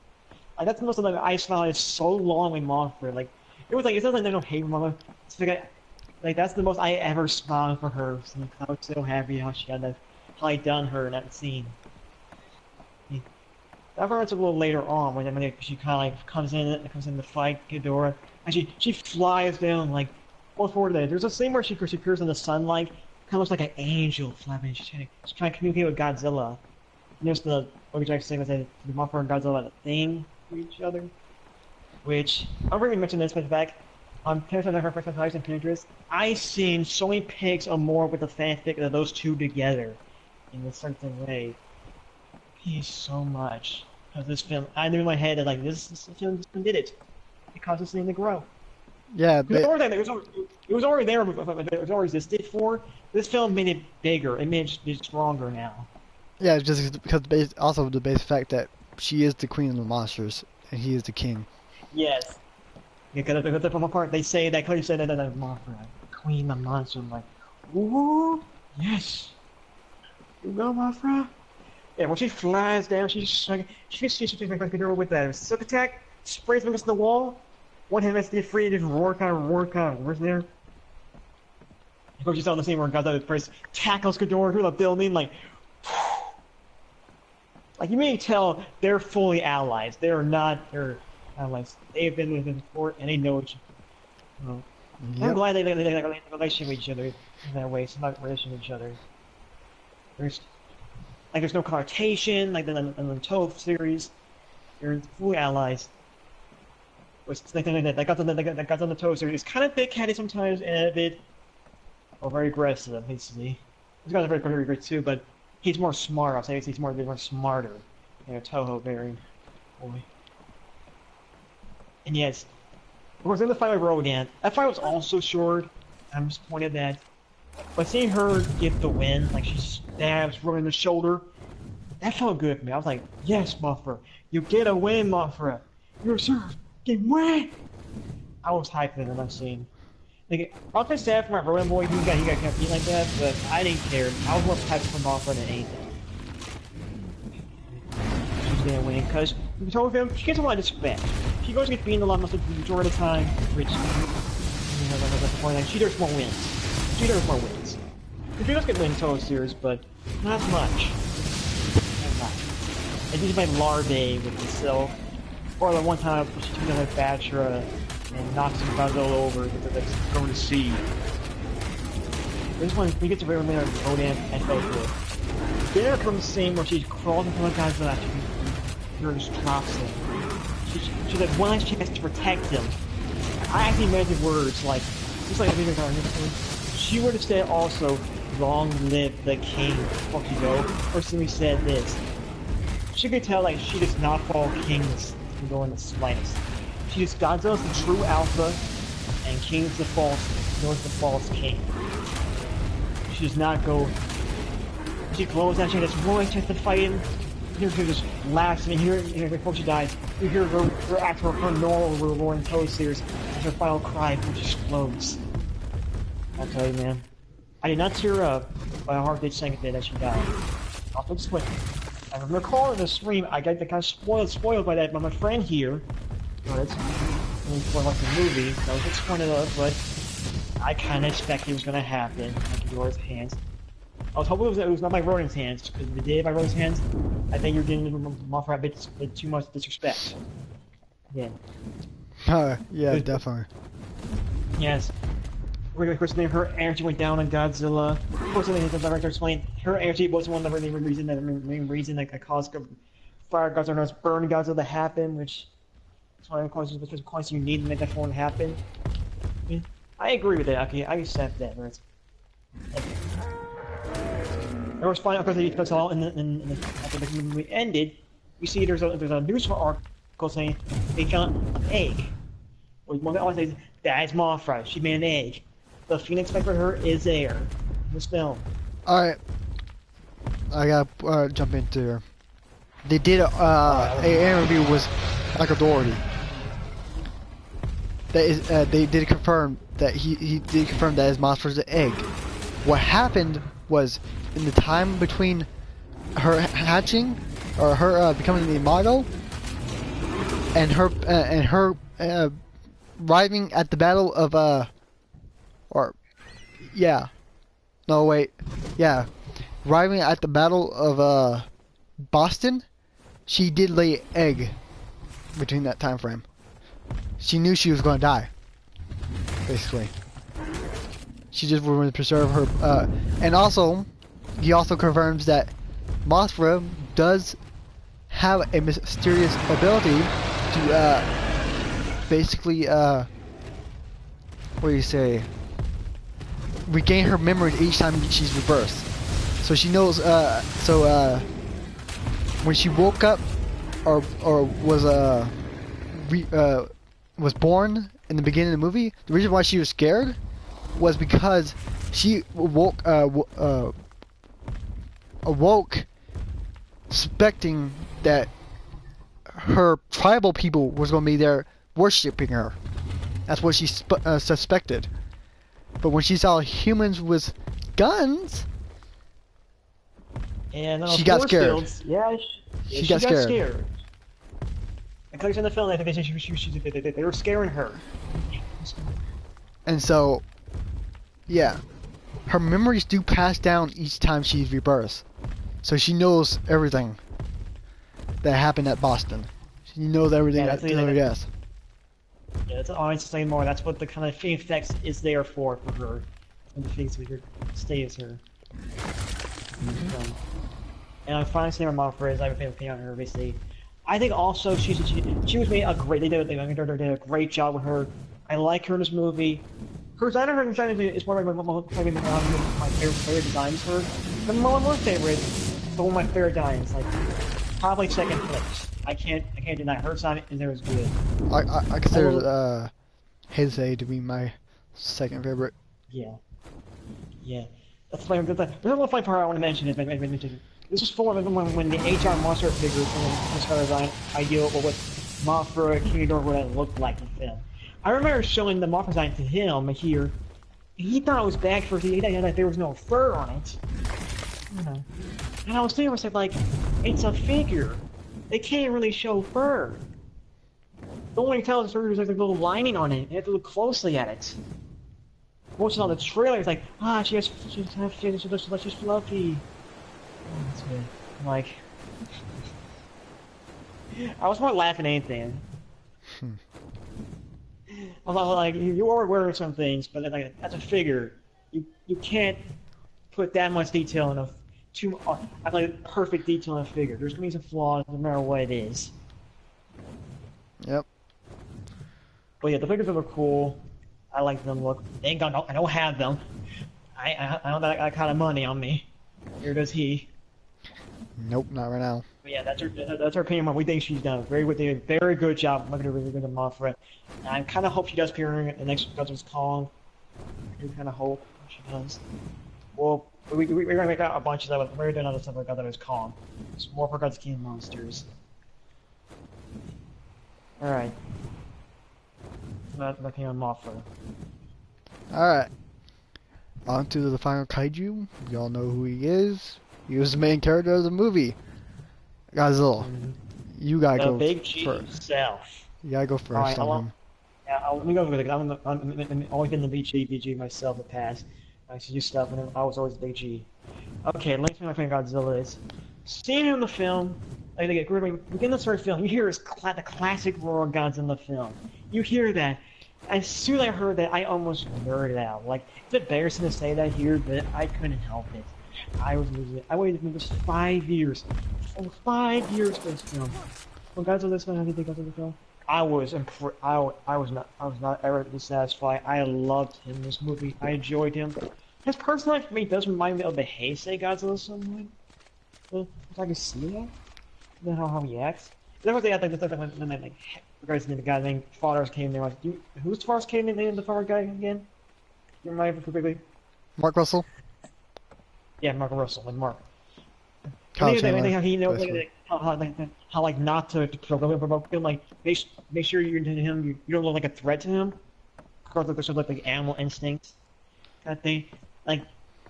Like that's the most like I smiled so long with Mothra. Like it was like it's not like no hate mama. It's like that's the most I ever smiled for her. So I was so happy how she got that, how I done her in that scene. That part's a little later on when she kind of like comes in to fight Ghidorah, and she flies down like before that. There's a scene where she appears in the sunlight, kind of looks like an angel flapping. She's trying to communicate with Godzilla. And there's the what would you like to say was that the Mothra and Godzilla had a thing for each other, which I've already mentioned this, but in fact, on Pinterest and Pinterest, I've seen so many pics or more with the fanfic of those two together in a certain way. He's so much because this film. I knew in my head that like this film did it. It caused this thing to grow. Yeah, It was already there. It was already existed for. This film made it bigger. It made it stronger now. yeah, it's just because also the base fact that she is the queen of the monsters and he is the king. Yes. Because from a part they say that Cody said that Mothra, queen of monsters. I'm like, ooh, yes. You go, Mothra. Yeah, when she flies down, she's like, she's with that silk attack, sprays him against the wall. One hand has to get free, just roars there. Of course, you saw the scene where Godzilla first tackles Ghidorah through the building, like you may tell they're fully allies. They're not, they're allies. They've been with him before, and they know each other. Yep. I'm glad they have a relationship with each other in that way. It's not a relationship with each other. There's no connotation, like in the Toad series. They're fully allies. That got on the Toad series. It's kind of big-headed sometimes and a bit, very aggressive, basically. This guy's very great too, but he's more smart. I'll say he's more smarter. You know, Toho very boy. And yes, of course, in the fight with Rodan, that fight was also short. I'm disappointed that. But seeing her get the win, like she stabs Rodan in the shoulder, that felt good for me. I was like, yes, Mothra, you get a win, Mothra. You're served. Get win. I was hyped in that scene. Like, I was just sad for my Rodan boy. He got kind of beat like that, but I didn't care. I was more hyped for Mothra than anything. She's gonna win because we told him she gets a lot of disrespect. She goes to get beaten a lot most of the majority of the time, which she deserves more wins. She deserves more wins. She does get wins total series, but not much. Not much. And she's my larvae with himself. Or the one time she took out Batra and knocks him Godzilla over that's going to sea. This one, we get to very minute of Rodan and Goku. Then comes the scene where she crawls in front of Godzilla after he just drops him. She had one last chance to protect him. I actually made the words like, just like a video card. She would have said also, "Long live the king," before she go, or simply said this. She could tell like she does not follow kings and go in the slightest. She is Godzilla's the true alpha, and King's the false king. She does not go. She closes out. She has one chance to fight him. Here she just laughs, and here before she dies, you hear her act her normal roaring Toad series as her final cry before she explodes. I'll tell you, man, I did not tear up, but my heart did sink the day that she died. I'll put this way. I remember calling the stream. I got kind of spoiled by that by my friend here. But for like the movie, that was disappointed of, but I kind of expected it was going to happen. Like Ghidorah's hands. I was hoping it was not my Rodan's hands, because the day of my Rodan's hands, I think you're getting Mothra a bit too much disrespect. Yeah. Yeah, definitely. Yes. Of course, her energy went down on Godzilla. Of course, the director explained her energy wasn't one of the main reason that caused fire Godzilla burn Godzilla to happen, which is one of the causes you need to make that one happen. I agree with that. Okay, I accept that. Right? There was final because all after the movie ended, we see there's a news article saying they found an egg. One guy always says that's Mothra. She made an egg. The Phoenix Effect for her is there in this film. Alright. I gotta jump into here. They did an interview with Michael Dougherty. They did confirm that he did confirm that his Mothra's an egg. What happened was in the time between her hatching, or her becoming the Imago, and her arriving at the battle of arriving at the battle of Boston. She did lay egg between that time frame. She knew she was going to die, basically. She just wanted to preserve her. And also, he also confirms that Mothra does have a mysterious ability to basically, what do you say? Regain her memories each time she's rebirthed. So she knows. When she woke up, or was born in the beginning of the movie, the reason why she was scared was because she awoke suspecting that her tribal people was going to be there worshipping her. That's what she suspected. But when she saw humans with guns, and she got scared. Fields, she got scared. Because in the film, they were scaring her. And so, yeah, her memories do pass down each time she's rebirthed. So she knows everything that happened at Boston. She knows everything that yes. Yeah, that's all I say more. That's what the kind of thing effects is there for her. And the face of her stays her. And I'm finally saying my Mothra is I have a opinion on her basically. I think also she was made a great. They did a great job with her. I like her in this movie. Her design is one of my favorite designs. Her, but one of my favorite, but one of my favorite designs. Like probably second place. I can't deny her design is there as good. I consider Heisei to be my second favorite. Yeah. That's my good thing. There's one funny part I want to mention is this was for when the HR monster figures from the Star Design idea of what Mothra King Ghidorah would have looked like in the film. I remember showing the Mothra design to him here. He thought it was bad for he thought there was no fur on it. You know. And I was thinking to myself, like, it's a figure. They can't really show fur. The only tell is there's like a little lining on it. You have to look closely at it. Watching all the trailers, like, she's fluffy. Oh, that's good. I'm like, I was more laughing than anything. I was like, you are aware of some things, but like, as a figure, you can't put that much detail in I like perfect detail in a figure. There's gonna be some flaws no matter what it is. Yep. But yeah, the figures are cool. I like them. Look, I don't have them. I don't have that kind of money on me. Here does he. Nope, not right now. But yeah, that's her opinion on what we think she's done. Very good job. I'm really good at Mothra. And I kind of hope she does appear in the next Godzilla's Kong. I kind of hope she does. Well, we're gonna make out a bunch of stuff. We're doing other stuff like Godzilla's Kong. It's more for Godzilla King Monsters. All right. That's my opinion on Mothra. Alright. On to the final kaiju. We all know who he is. He was the main character of the movie. Godzilla. You gotta go Big G first. Himself. You gotta go first on him. Yeah, let me go with it. I'm always been the BG myself in the past. I used to do stuff and I was always Big G. Okay, let me tell you my favorite Godzilla is. Seeing him in the film, like they get begin the third film, you hear the classic roar of Godzilla in the film. You hear that. As soon as I heard that, I almost nerded out. Like, it's embarrassing to say that here, but I couldn't help it. I was losing it. I waited for just 5 years. 5 years for this film. When Godzilla this one, how do you think Godzilla the film? I was not ever dissatisfied. I loved him in this movie. I enjoyed him. His personality for me does remind me of the Heisei Godzilla somewhat. If I can see that. Then how he acts. Then what they had like regards to the guy named Fathers came there. Like, who's Fathers came in the Father guy again? You remind me quickly. Mark Russell. Yeah, Mark Russell and Mark. Kyle How he knows Chandler, how like not to provoke him. Like make sure you're into him. You don't look like a threat to him. Because there's sort of like animal instinct kind of thing. Like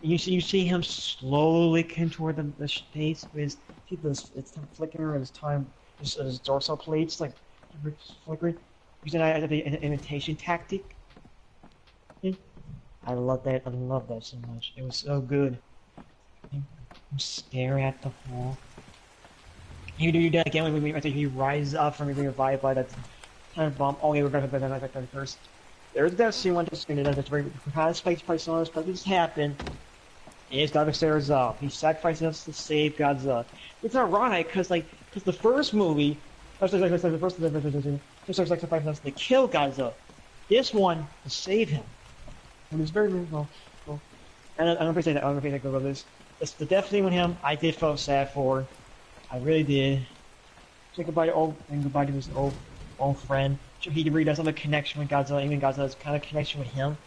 You see him slowly contort the face with his see this it's flickering his time his dorsal plates like flickering using that as an imitation tactic. I love that. I love that so much. It was so good. I'm staring at the wall. You do that again when he rises up from being revived by that time bomb. Oh yeah, we're gonna that first. There's that scene one just that's very kind of space price on this, but this happened. He's got to stairs up. He sacrificed us to save Godzilla. It's ironic because the first movie, the first sacrificing us to kill Godzilla. This one to save him. It was very well. And I'm gonna say that. I'm gonna say that about this. The death scene with him, I did feel sad for. I really did. Say goodbye to his old friend. He really does have a connection with Godzilla. Even Godzilla's kind of connection with him.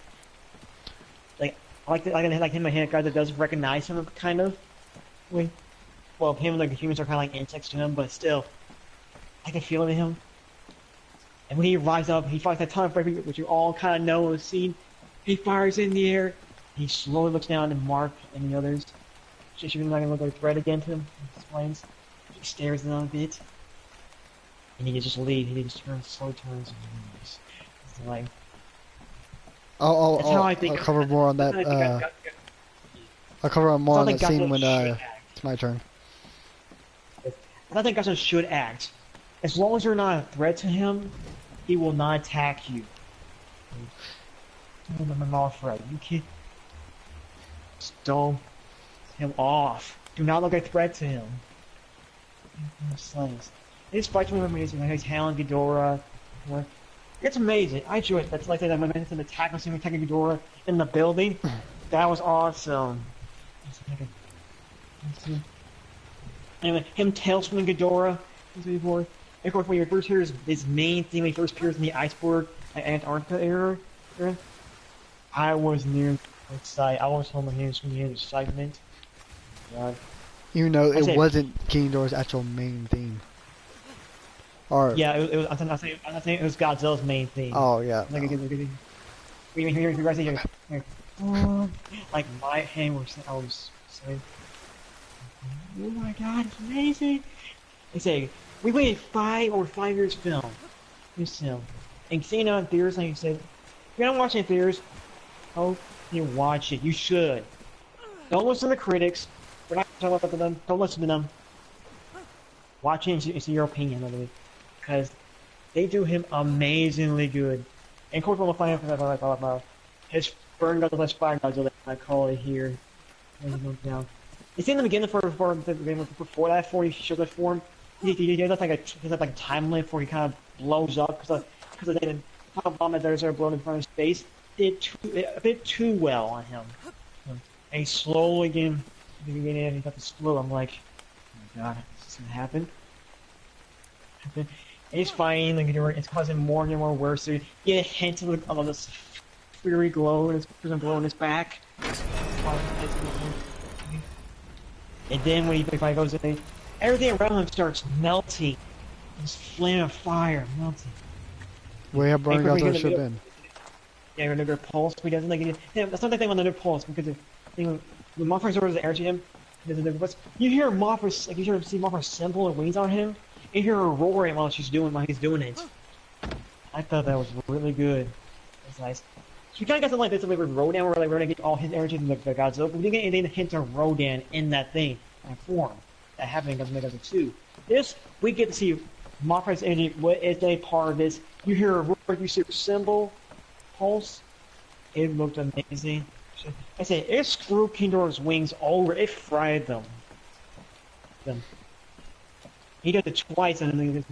I like him and Godzilla does recognize him kind of. Well, him and the humans are kind of like insects to him, but still, I can feel it in him. And when he rises up, he fires that ton of break, which you all kind of know and seen. He fires in the air. He slowly looks down at Mark and the others. She's not gonna look like a threat again to him. He explains. He stares at them a bit. And he just leaves. He just slowly turns and leaves. It's like... I'll cover more on that. I'll cover more on that scene when it's my turn. I think Godzilla should act. As long as you're not a threat to him, he will not attack you. I'm all afraid. You can't... Stone him off. Do not look a threat to him. His fights with him amazing. He's handling Ghidorah. It's amazing. I enjoy it. That's like that momentum in the attack of him attacking Ghidorah in the building. That was awesome. Anyway, him tailspinning Ghidorah. And of course, when you first hear his main theme, when he first appears in the iceberg, Antarctica era, I was near excited. I was home with him when he had excitement. God. Even though it wasn't King Ghidorah's actual main theme. Or yeah, it was. I'm saying it was Godzilla's main theme. Oh yeah. Like my hand was. I was saying, oh my god, it's amazing. They say we waited 5 years to film this film, and seeing it on theaters, like you said, if you're not watching it in theaters, hope you watch it. You should. Don't listen to the critics. We're not talking about them. Don't listen to them. Watch it and see your opinion of it. Because they do him amazingly good. And of course, we'll find out his burn Godzilla, Spire Godzilla, I call it here. Down. You see in the beginning before that form, he shows that form. He does like a time limit where he kind of blows up because of the bomb that are blowing in front of his face. Did a bit too well on him. And he slowly again, he got this glow. I'm like, oh my god, is this gonna happen? And he's fighting, like, it's causing more and more worse. So you get a hint of this fiery glow, and it's glow in his back. And then when he finally goes in, everything around him starts melting. This flame of fire melting. Way how burning Godzilla should have been. Yeah, another pulse. But he doesn't like it. Yeah, that's not the thing with another pulse because when Mothra orders the air to him, he doesn't do it. You hear Mothra, like you hear see Mothra's symbol and wings on him. You hear her roaring while he's doing it. I thought that was really good. It's nice. So we kind of got something like this with Rodan, where like we're gonna get all his energy from the Godzilla. But we didn't get anything that hints of Rodan in that thing, that form. That happened in Godzilla 2. This we get to see Mothra's energy. What is a part of this? You hear a roar, you see her symbol, pulse. It looked amazing. I say it screwed King Ghidorah's wings over. It fried them. He does it twice, and then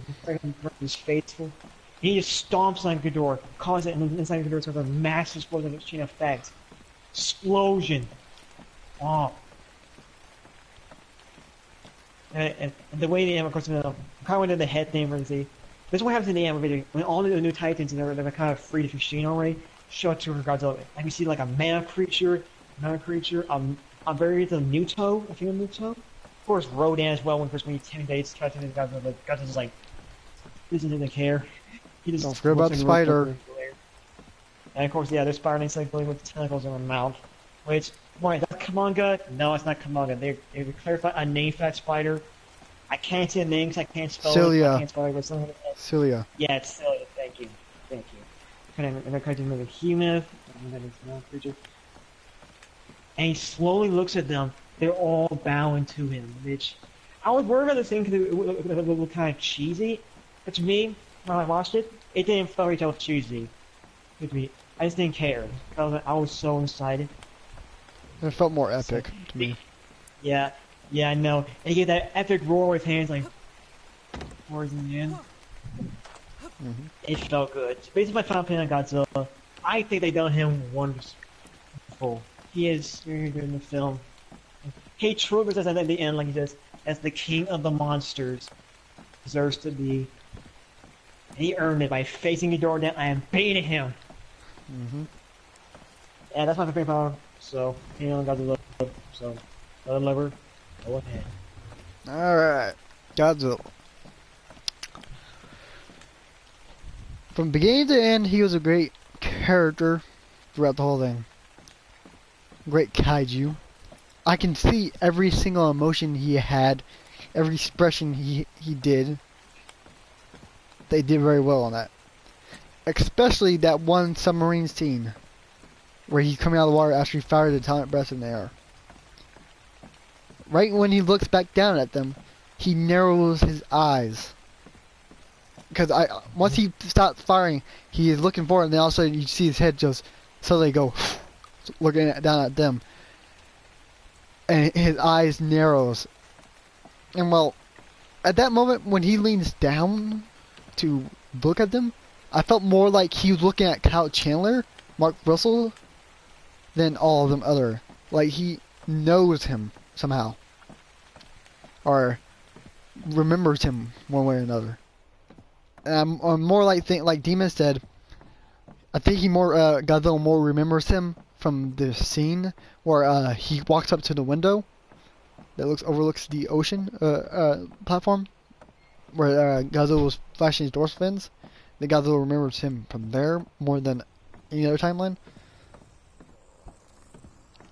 he's faithful. He just stomps on Ghidorah, causes it inside Ghidorah with a massive explosion chain effect. Explosion. Oh. And the way the end, of course, kind of went to the head thing where they say, this is what happens in the end when all the new Titans and they're kind of free to machine already, show it to Godzilla. Like we see like a mana creature, a variant of Muto, a female Muto. Of course, Rodan as well. When he intimidates, tries to do Godzilla, but Godzilla's like, he doesn't care. He just don't forget about the spider. And of course, yeah, there's spider next like with the tentacles in her mouth. Which, wait, that's Kamanga? No, it's not Kamanga. They clarified a name for that spider. I can't say the name because I can't spell it. I Cilia. can't spell it. But something. Cilia. Yeah, it's Celia. Thank you. Thank you. And the character's name is Behemoth. That is no creature. And he slowly looks at them. They're all bowing to him, which I was worried about this thing because it looked kind of cheesy. But to me, when I watched it, it didn't feel like it was cheesy. To me, I just didn't care. I was so excited. It felt more epic to me. Yeah, yeah, I know. And he gave that epic roar with hands like, towards the end. Mm-hmm. It felt good. Based on my final opinion on Godzilla, I think they done him wonderful. He is very good in the film. He truly says at the end, like he says, as the king of the monsters deserves to be. He earned it by facing the door down and beating him. Mm-hmm. And that's my favorite power. So, you know, Godzilla. So, another lever. Go ahead. Alright. Godzilla. From beginning to end, he was a great character throughout the whole thing. Great kaiju. I can see every single emotion he had, every expression he did. They did very well on that. Especially that one submarine scene where he's coming out of the water after he fired the atomic breath in the air. Right when he looks back down at them, he narrows his eyes. Because once he stops firing, he is looking forward, and then all of a sudden you see his head just suddenly go looking down at them, and his eyes narrows. And well, at that moment when he leans down to look at them, I felt more like he was looking at Kyle Chandler, Mark Russell, than all of them other. Like he knows him somehow, or remembers him one way or another. And I'm more like Demon said. I think Godzilla more remembers him from the scene where he walks up to the window that overlooks the ocean platform, where Godzilla was flashing his dorsal fins. The Godzilla remembers him from there more than any other timeline.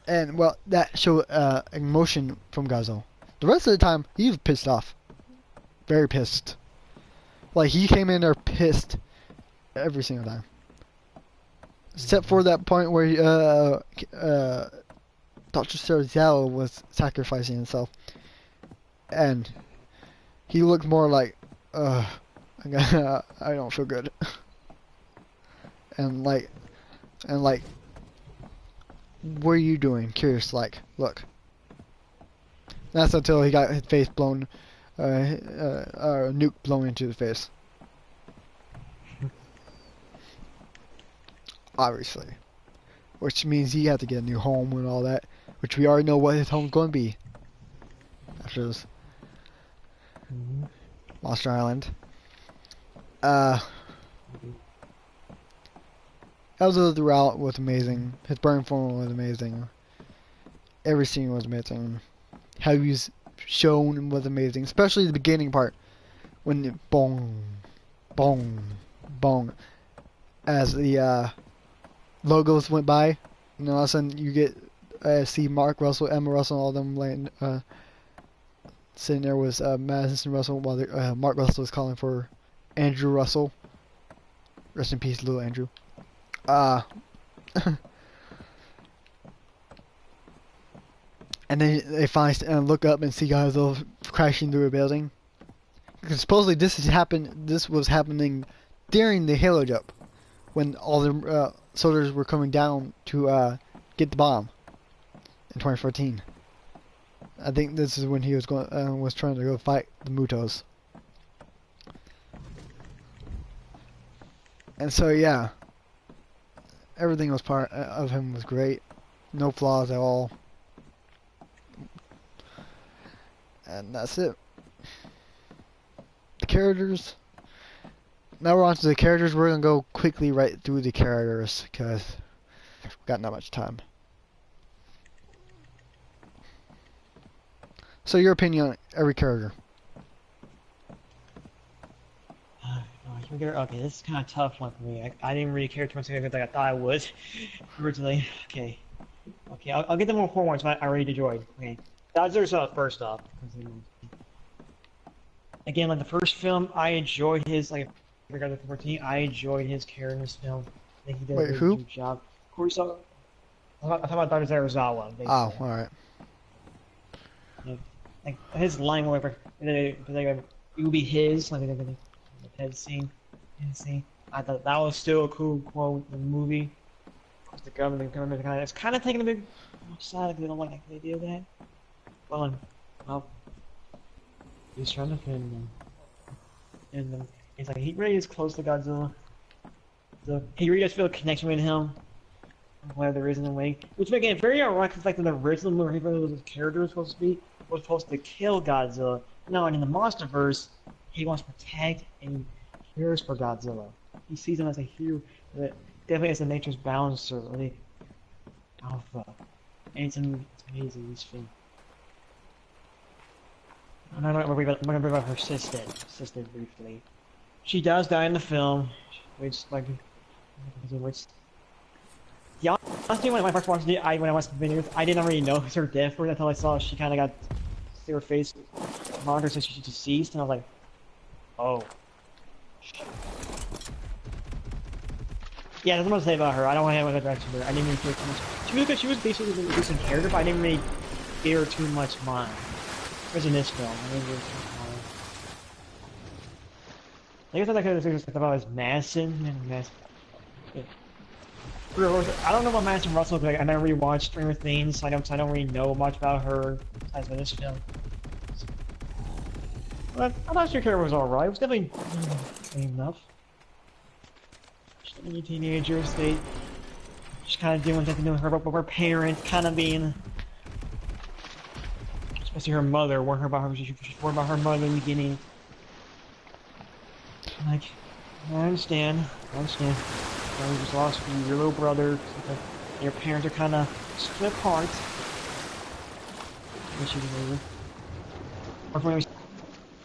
And well, that showed emotion from Godzilla. The rest of the time, he was pissed off, very pissed. Like he came in there pissed every single time, except for that point where Dr. Serizawa was sacrificing himself, and he looked more like, I don't feel good, and like, what are you doing? Curious, like, look. That's until he got his face blown, nuke blown into his face. Obviously. Which means he had to get a new home and all that. Which we already know what his home's going to be. After this. Monster Island. Elza throughout was amazing. His burn form was amazing. Every scene was amazing. How he was shown was amazing. Especially the beginning part. When it bong, bong, bong. As the logos went by. And all of a sudden you get see Mark Russell, Emma Russell, all of them laying, sitting there with Madison Russell while Mark Russell was calling for Andrew Russell. Rest in peace, little Andrew. And then they finally look up and see Godzilla crashing through a building. Because supposedly this was happening during the Halo jump, when all the soldiers were coming down to get the bomb in 2014. I think this is when he was trying to go fight the Mutos. And so yeah, everything was part of him was great, no flaws at all, and that's it. The characters. Now we're on to the characters. We're gonna go quickly right through the characters because we've got not much time. So your opinion on every character? Okay, this is kind of a tough one for me. I didn't really care too much like I thought I would originally. Okay, Okay, I'll get the more important ones I already enjoyed. Okay, Godzilla first off. Again, like the first film, I enjoyed his like. Regarding the 14, I enjoyed his character in this film. I think he did a Wait, really who? good job. Of course, I'm talking about Dr. Zarazawa. Oh, Basically. alright. Like his line, whatever, it would be his, like the head scene. I thought that was still a cool quote in the movie. The government it's kind of taking a big side because they don't like the idea of that. Well, he's trying to defend them. And it's like he really is close to Godzilla. So he really does feel a connection with him. Whatever there is in the way. Which again, very ironic because like in the original movie, his character was supposed to kill Godzilla. No, and in the MonsterVerse, he wants to protect and cares for Godzilla. He sees him as a hero that definitely as a nature's balancer, like alpha. And it's amazing, this film. I'm not gonna bring up her sister briefly. She does die in the film, which yeah, honestly, when I first watched it, when I watched the videos, I didn't really know it was her death until I saw she kind of got her face monitor said she deceased, and I was like, oh. Yeah, that's what I'm say about her. I don't want to have a direction her. I didn't really care too much. She was good. She was basically a decent character, but I didn't really give her too much mind. Whereas in this film, I didn't really give her too much mind. I guess I could have about his Madison and Madison. Yeah. I don't know what Madison Russell looks like. I never really watched Stranger Things, so I don't really know much about her besides for this film. But I thought her character was alright. It was definitely enough. She's a teenager, she's kind of doing something to her parents, kind of being, especially her mother, worrying about her. She's worried about her mother in the beginning. Like, I understand. You just lost your little brother. Your parents are kind of split apart. Or when we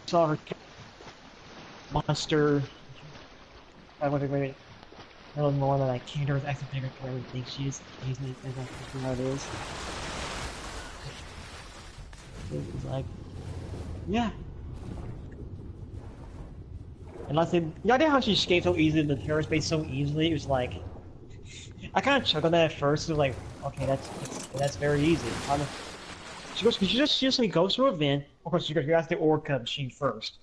saw her monster. I don't know more than I can't or acting bigger than I think she is. He's how it is. It's like, yeah. And last thing, the idea how she escaped so easily in the terrorist base so easily, it was like, I kind of chuckled at that at first. It was like, okay, that's very easy. She just goes through a vent. Of course, she goes to the Orca machine first.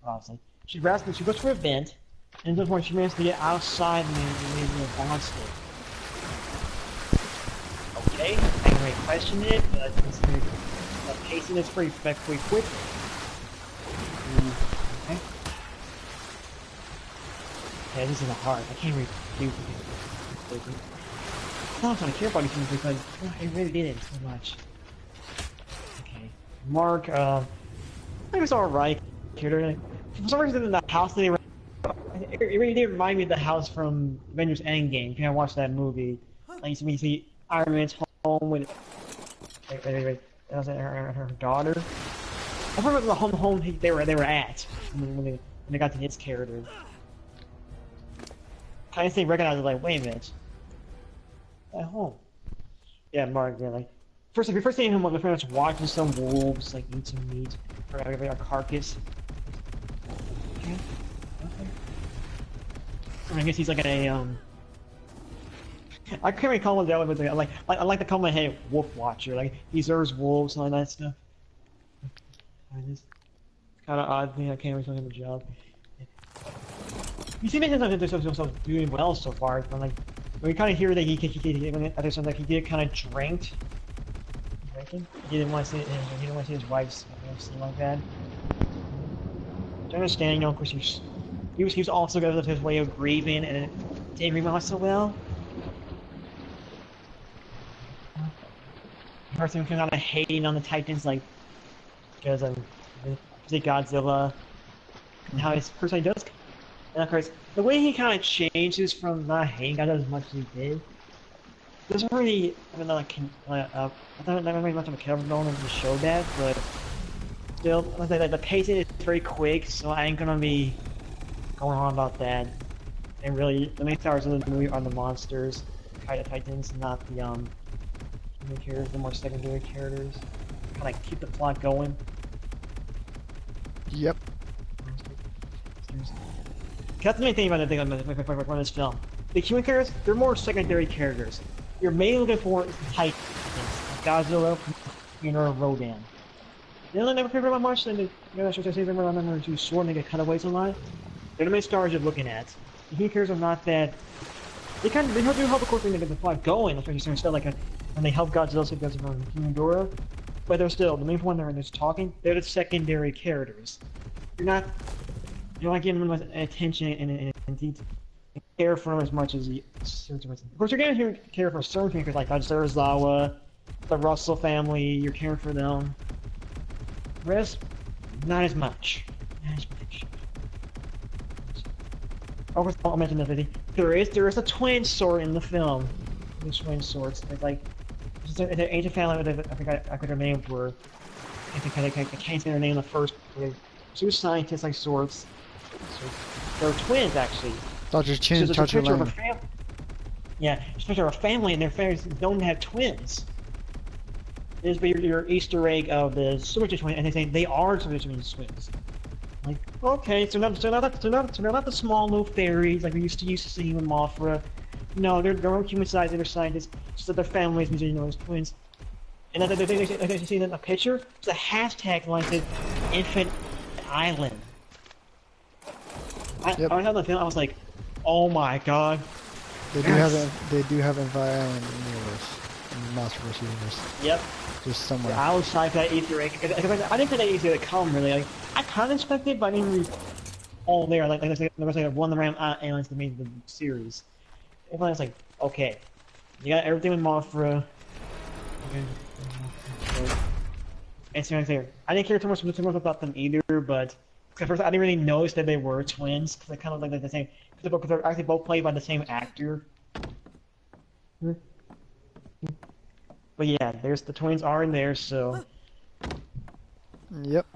Obviously, she goes through a vent, and just when she manages to get outside and the monster. Okay, I can really question it, but the pacing is pretty quick. Okay. Yeah, this is hard. I can't really do it. I don't kind of care about these things because I really didn't so much. Okay. Mark, I think it's alright. For some reason in the house they were it really did remind me of the house from Avengers Endgame. If you haven't watched that movie. Like you see Iron Man's home with that was her daughter. I remember the home they were at when they got to his character. I instantly recognized it, like, wait a minute. At home. Yeah, Mark, yeah, like, first seeing him, pretty much watching some wolves, like, eat some meat, or a carcass. Okay. I guess he's like I can't really call him that way, but I like to call him a wolf watcher, like, he observes wolves and all that stuff. It's kind of odd thing, I can't really tell him a job. You see him doing well so far, but like we kind of hear that he did kind of drinking. He didn't want to see his wife's seen like that. I understand, you know, of course he was also got his way of grieving and it didn't remain out so well. Person kind of hating on the Titans, like because Godzilla and how his personality does. And of course, the way he kind of changes from not hating God as much as he did, doesn't really, I don't really much of a character going to show that, but still, the pacing is very quick, so I ain't gonna be going on about that. And really, the main stars of the movie are the monsters, the Titans, not the main characters, the more secondary characters. Kind of keep the plot going. Yep. That's the main thing about the thing on this film. The human characters, they're more secondary characters. You're mainly looking for Titans, like Godzilla, Rodan. They don't never figure out much, and they say them around them too short and they get cutaways a lot. They're the main stars you're looking at. The human characters are not that. They do help, of course, when they get the plot going. Like you said, like when they help Godzilla save Godzilla from Ghidorah. But they're still the main one. They're just talking. They're the secondary characters. You're not giving them attention and detail. Care for them as much as the certain. Of course, you're going to care for certain characters like Zawa, the Russell family. You're caring for them. The rest, not as much. Not as much. Of course, I'll mention this. There is a twin sword in the film. The twin swords. It's like it's an ancient family. I forgot their names were. I can't say their name in the first. Two scientists like swords. So they're twins actually. Dr. Chin, so Dr. Lang. Yeah, it's a picture of a family, and their families don't have twins. This is your Easter egg of the Super Twins, and they say they are Super Twins twins. Like, okay, so they're not the small little fairies like we used to see with Mothra. No, they're own human sized, they're scientists, just that their families as twins. And then they see in a picture, it's a hashtag like says Infant Island. I saw the film, I was like, oh my god. They do have Infant Island in the universe, in the Monsterverse universe. Yep. Just somewhere. I was psyched that Easter egg. I didn't think that Easter egg would come really. Like, I kind of expected it, but I didn't really all there. Like there was like one of the random aliens that made the series. And I was like, okay, you got everything with Mothra. And so I didn't care too much about them either, but at first I didn't really notice that they were twins because they kind of like the same. Because they're actually both played by the same actor. But yeah, the twins are in there, so. Yep.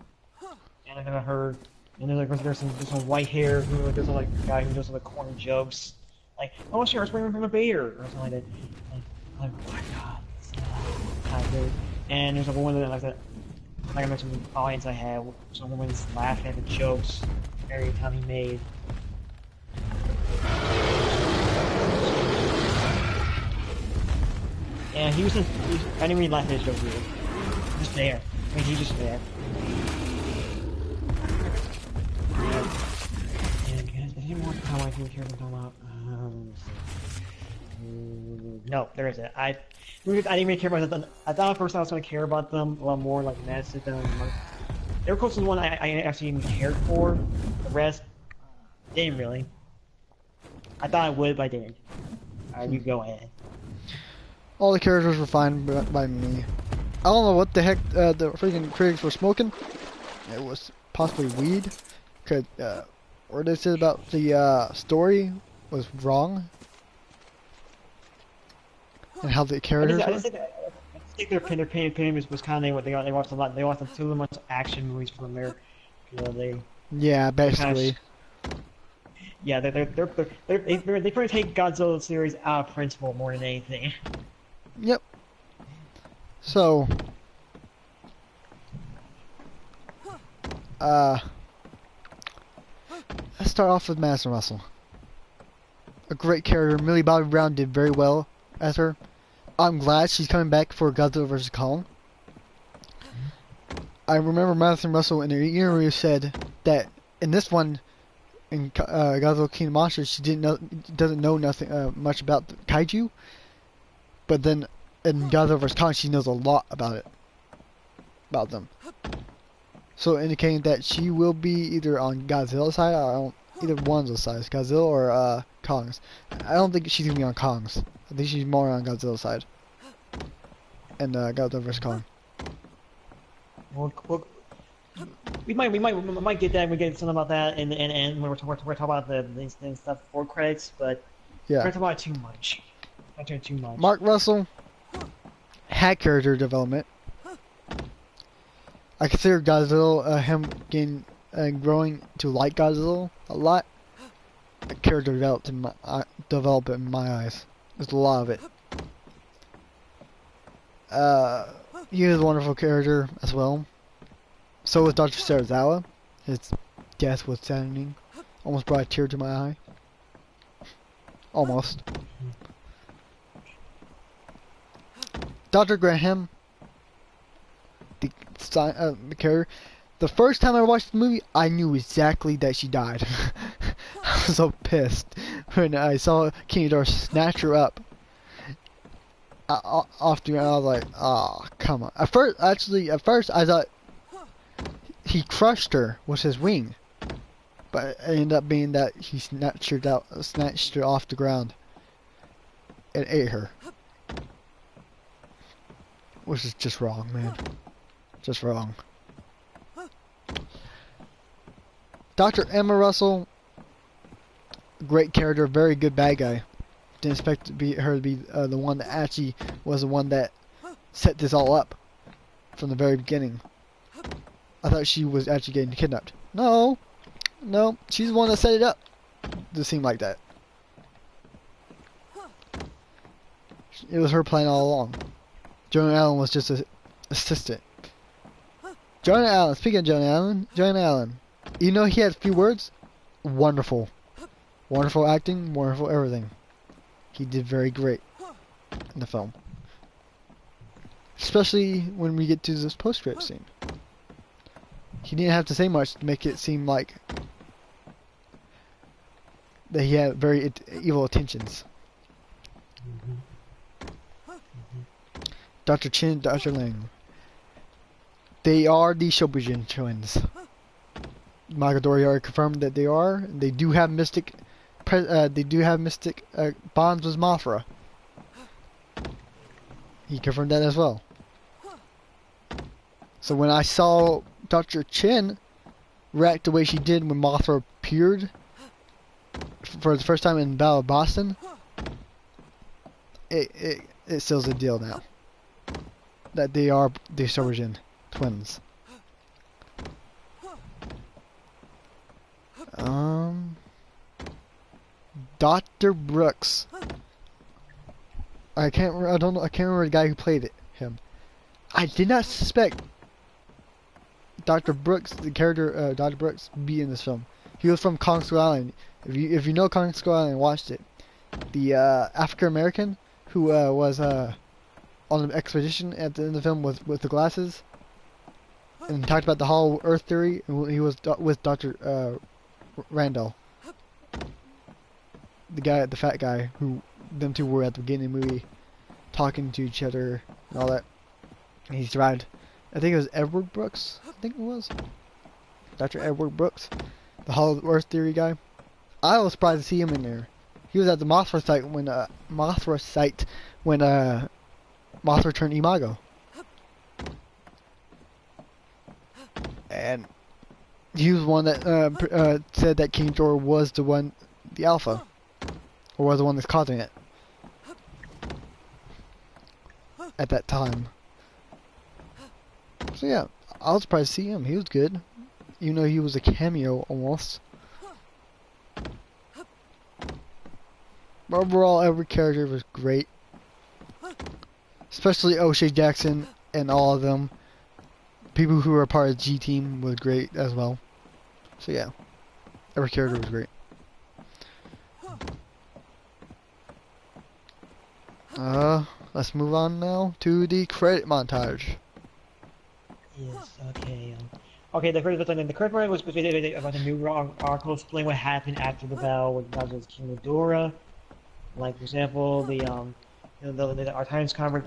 And I kind of heard, and there's some white hair who does like a guy who does like corny jokes, like, oh sure, it's bringing from a bear or something like that. Like oh my god, kind of good. And there's a woman that like I mentioned, the audience I had, some woman's laughing at the jokes every time he made. Yeah, I didn't really laugh at his jokes really. Just there. I mean, he's just there. And any more Kawaii food here to talk about? No, there isn't. I didn't really care about them. I thought at first I was going to care about them a lot more, like Madison. They were close to the one I actually even cared for. The rest, didn't really. I thought I would, but I didn't. Alright, you go ahead. All the characters were fine by me. I don't know what the heck the freaking critics were smoking. It was possibly weed. Cause what they said about the story was wrong. And how the characters were. I think their opinion was kind of what they watched a lot. They watched too much action movies from America. You know, yeah, basically. Yeah, they probably take Godzilla series out of principle more than anything. Yep. So, let's start off with Madison Russell. A great character. Millie Bobby Brown did very well as her. I'm glad she's coming back for Godzilla vs. Kong. I remember Madison Russell in her interview said that in this one, in Godzilla King of Monsters, she doesn't know nothing much about the kaiju, but then in Godzilla vs. Kong, she knows a lot about them. So indicating that she will be either on Godzilla's side, or either one's of sides, Godzilla or Kong's. I don't think she's gonna be on Kong's. I think she's more on Godzilla's side. And Godzilla vs. Kong. Well, we might get that. We get something about that, and when we're talking about these stuff for credits, but yeah, we're talking about it too much. Not doing too much. Mark Russell had character development. I consider Godzilla him getting growing to like Godzilla a lot. Character development in my eyes. There's a lot of it. he was a wonderful character as well. So was Dr. Serizawa. His death was saddening. Almost brought a tear to my eye. Almost. Dr. Graham, the character. The first time I watched the movie, I knew exactly that she died. I was so pissed when I saw King Ghidorah snatch her up off the ground. I was like, "Oh, come on!" At first, I thought he crushed her with his wing, but it ended up being that he snatched her off the ground, and ate her, which is just wrong, man. Just wrong. Dr. Emma Russell, great character, very good bad guy. Didn't expect her to be the one that actually was the one that set this all up from the very beginning. I thought she was actually getting kidnapped. No, she's the one that set it up to seem like that. It was her plan all along. Jonah Allen was just an assistant. Jonah Allen, speaking of Jonah Allen, you know he had a few words? Wonderful. Wonderful acting, wonderful everything. He did very great in the film. Especially when we get to this post-credit scene. He didn't have to say much to make it seem like that he had very evil intentions. Dr. Chin, Dr. Ling. They are the Shobujin twins. Magadori already confirmed that they are. They do have mystic bonds with Mothra. He confirmed that as well. So when I saw Dr. Chin react the way she did when Mothra appeared for the first time in Battle of Boston, it seals the deal now. That they are the Shobujin twins. Dr. Brooks. I can't remember the guy who played him. I did not suspect Dr. Brooks, the character Dr. Brooks, be in this film. He was from Kong Skull Island. If you know Kong Skull Island and watched it, the African American who was on an expedition at the end of the film with the glasses and talked about the Hollow Earth theory, and he was with Dr. Randall, the fat guy who them two were at the beginning of the movie talking to each other and all that. And he survived. I think it was Edward Brooks. I think it was Dr. Edward Brooks, the Hollow Earth theory guy. I was surprised to see him in there. He was at the Mothra site when Mothra turned Imago, and he was one that said that King Ghidorah was the Alpha, or was the one that's causing it at that time. So yeah, I was surprised to see him. He was good, even though he was a cameo almost. But overall, every character was great, especially O'Shea Jackson and all of them. People who were a part of the G team was great as well. So yeah, every character was great. Let's move on now to the credit montage. Yes, okay. Okay, the credit montage was basically about the new article explaining what happened after the battle with Godzilla's King Ghidorah. Like, for example, the our Titans form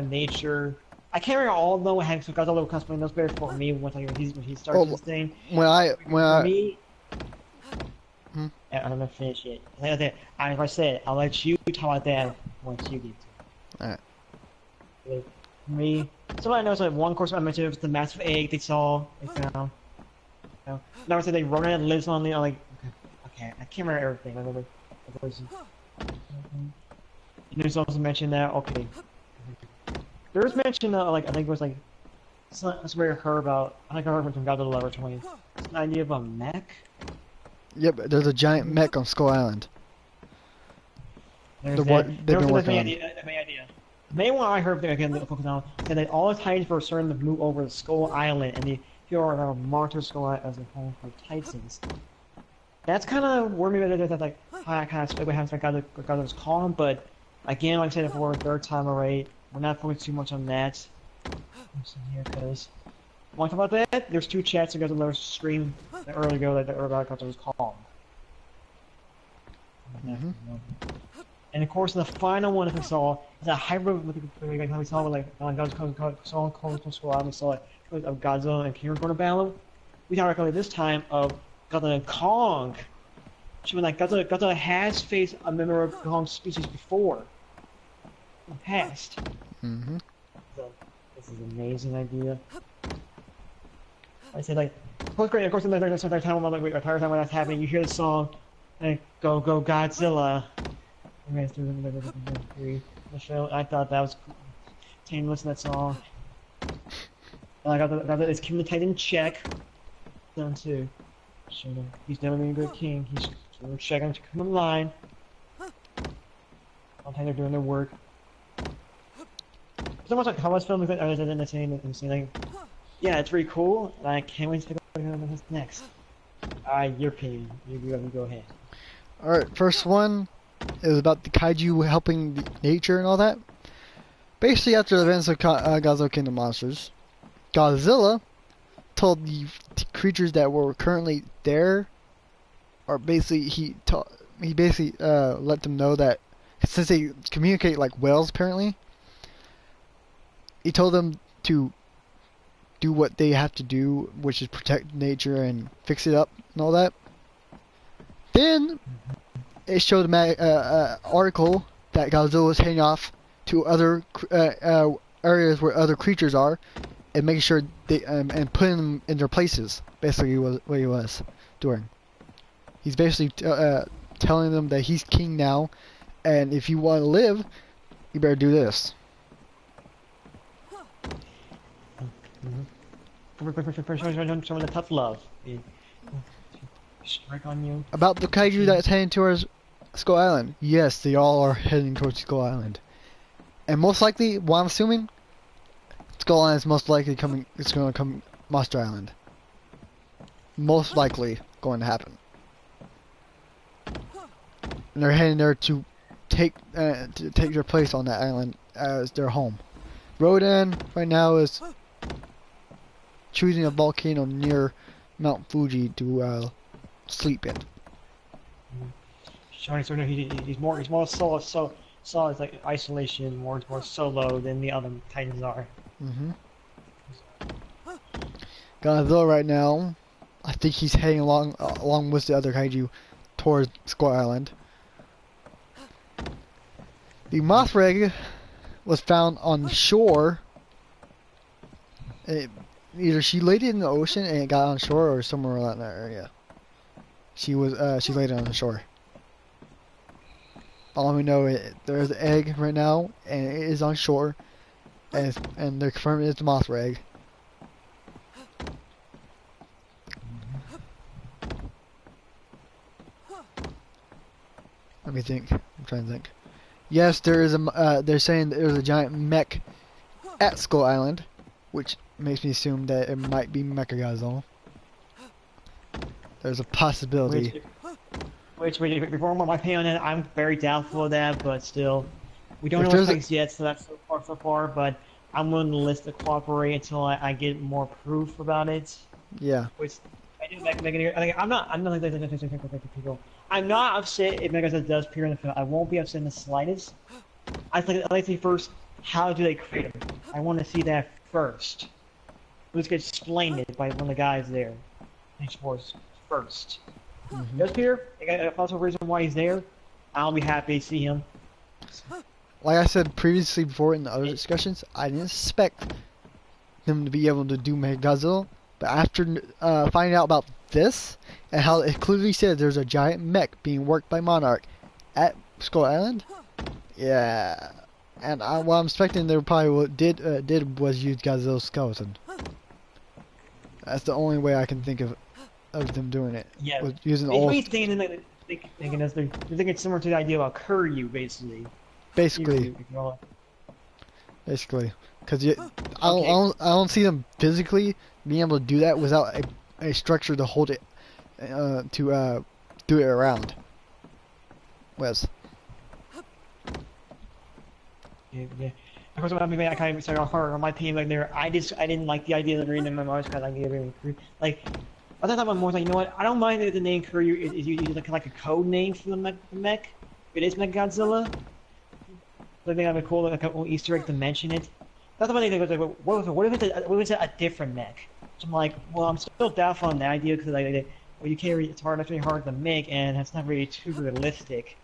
nature. I can't remember all know what happened, so Godzilla was explaining those better for me when he starts this thing. I'm gonna finish it. Like I said, I'll let you talk about that once you get to it. Alright. Me. Somebody knows like one course I mentioned was the massive egg they found. Now I said they run it and lives on the okay, I can't remember everything. I remember. And there's also mentioned that there was mention I think it was somebody heard about I heard from Godzilla Level 20. It's an idea of a mech. Yep, there's a giant mech on Skull Island. They've been working on. Idea. The main one I heard again focus on said that all the Titans were starting to move over to Skull Island, and the people are monster Skull Island as a home for Titans. That's kind of where maybe that's like how I kind of expect what happens to Godzilla's calm, but again, like I said before, third time already, we're not focusing too much on that. I'm sitting here because want to talk about that? There's two chats that Godzilla streamed earlier ago that are about Godzilla's calm. Mm-hmm. And of course, the final one that we saw is a hybrid with how we saw with like Godzilla Skull Island. We saw it of Godzilla and King going to battle. We saw it this time of Godzilla and Kong. Showing like Godzilla has faced a member of Kong's species before in the past. Mm-hmm. So this is an amazing idea. I said like, of course, the entire time when that's happening, you hear the song, like "Go Go Godzilla." The show. I thought that was cool. Listen to that song. And I got that it's keeping the Titan in check. Done too. So he's never been a good king. He's checking to come in line. Sometimes they're doing their work. It's almost like how much film is it? And saying like, yeah, it's pretty cool. And I can't wait to go what's next. Your opinion. You go ahead. All right, first one. It was about the kaiju helping the nature and all that. Basically, after the events of Godzilla King of Monsters, Godzilla told the creatures that were currently there, or basically he basically let them know that since they communicate like whales apparently, he told them to do what they have to do, which is protect nature and fix it up and all that. Then it showed an article that Godzilla was heading off to other areas where other creatures are, and making sure they and putting them in their places. Basically, what he was doing. He's basically telling them that he's king now, and if you want to live, you better do this. Showing the tough love. Strike on you. About the kaiju that's heading towards Skull Island. Yes, they all are heading towards Skull Island. And most likely, what I'm assuming, Skull Island is most likely coming. It's going to come Monster Island. Most likely going to happen. And they're heading there to take their place on that island as their home. Rodan right now is choosing a volcano near Mount Fuji to sleep in. Showing sort of he's more solo. So it's like isolation, more solo than the other Titans are. Mm-hmm. Godzilla right now, I think he's heading along with the other kaiju towards Skull Island. The Mothra was found on the shore. Either she laid it in the ocean and it got on shore, or somewhere around that area. She laid it on the shore. All we know is there's an egg right now, and it is on shore, and they're confirming it's the Mothra egg. Let me think. I'm trying to think. Yes, there is a. They're saying that there's a giant mech at Skull Island, which makes me assume that it might be Mechagodzilla. There's a possibility. Wait, before my opinion on it, I'm very doubtful of that, but still, we don't know what's next yet, so that's so far, but I'm willing to list to cooperate until I get more proof about it. Yeah. Which I do I'm not upset if Mechagodzilla does appear in the film. I won't be upset in the slightest. I'd like to see first, how do they create him? I want to see that first. Let's get explained it by one of the guys there. Force first. Mm-hmm. Does appear? I got a possible reason why he's there. I'll be happy to see him. Like I said previously before in the other discussions, I didn't expect them to be able to do Mechagodzilla, but after finding out about this and how it clearly said there's a giant mech being worked by Monarch at Skull Island, yeah. And what I'm expecting they probably did was use Godzilla's skeleton. That's the only way I can think of them doing it. Yeah. Was using old. Thinking they're thinking similar to the idea about Kuryu, basically. Basically. basically. Because I Okay. I don't see them physically being able to do that without a structure to hold it, to do it around. Wes. Yeah, yeah. Of course, maybe I kind of say on my team like there. I didn't like the idea of reading them. I was kind of like the idea of like. I thought about more like, you know what? I don't mind that the name Kuryu is used like a code name for the mech. It is Godzilla. I think that'd be cool, like a little Easter egg to mention it. That's the funny thing was like, what if it's a different mech? So I'm like, well, I'm still doubtful on the idea because well, you can't really, it's really hard to make, and it's not really too realistic.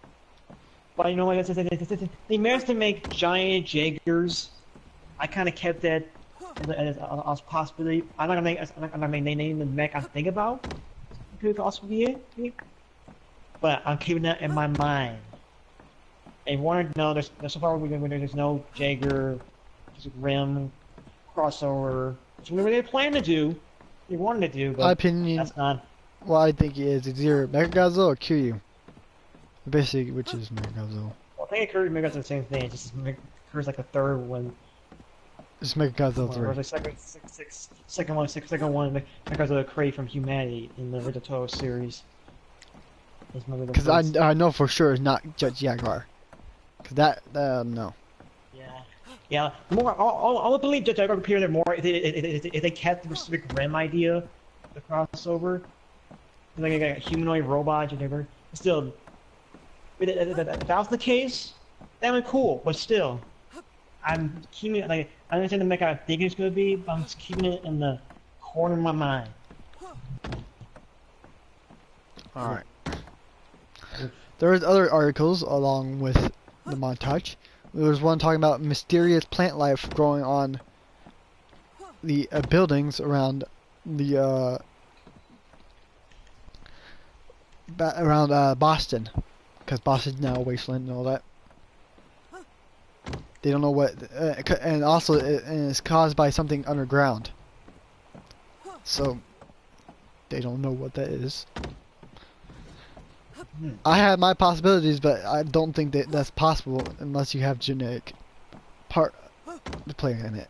But you know what? They managed to make giant Jaegers. I kind of kept that as a possibility. I'm not gonna make name the mech I think about. Could also be it, but I'm keeping that in my mind. They wanted to know there's so far there's no Jaeger, Rim crossover. It's what they planned to do. They wanted to do, My but opinion, that's not. what I think is it's either Mechagodzilla or Kiryu. Basically, which is Mechagodzilla. Well, I think it occurred maybe that's the same thing. It just occurs like the third one. It's Mechagodzilla Or 3. the second one because of the crate from humanity in the Ritto series. Because I know for sure it's not Jet Jaguar. Because that, no. Yeah. Yeah. More, I'll believe Jet Jaguar appeared there more if they kept the specific Rim idea, the crossover. Like a humanoid robot, Jet Jaguar. Still, if that was the case, that would be cool. But still, I'm keeping it like I understand the mech I think it's gonna be, but I'm just keeping it in the corner of my mind. Alright. There's other articles along with the montage. There was one talking about mysterious plant life growing on the buildings around the Boston, because Boston's now a wasteland and all that. They don't know what, and also and it's caused by something underground. So they don't know what that is. I have my possibilities, but I don't think that that's possible unless you have genetic part to play in it.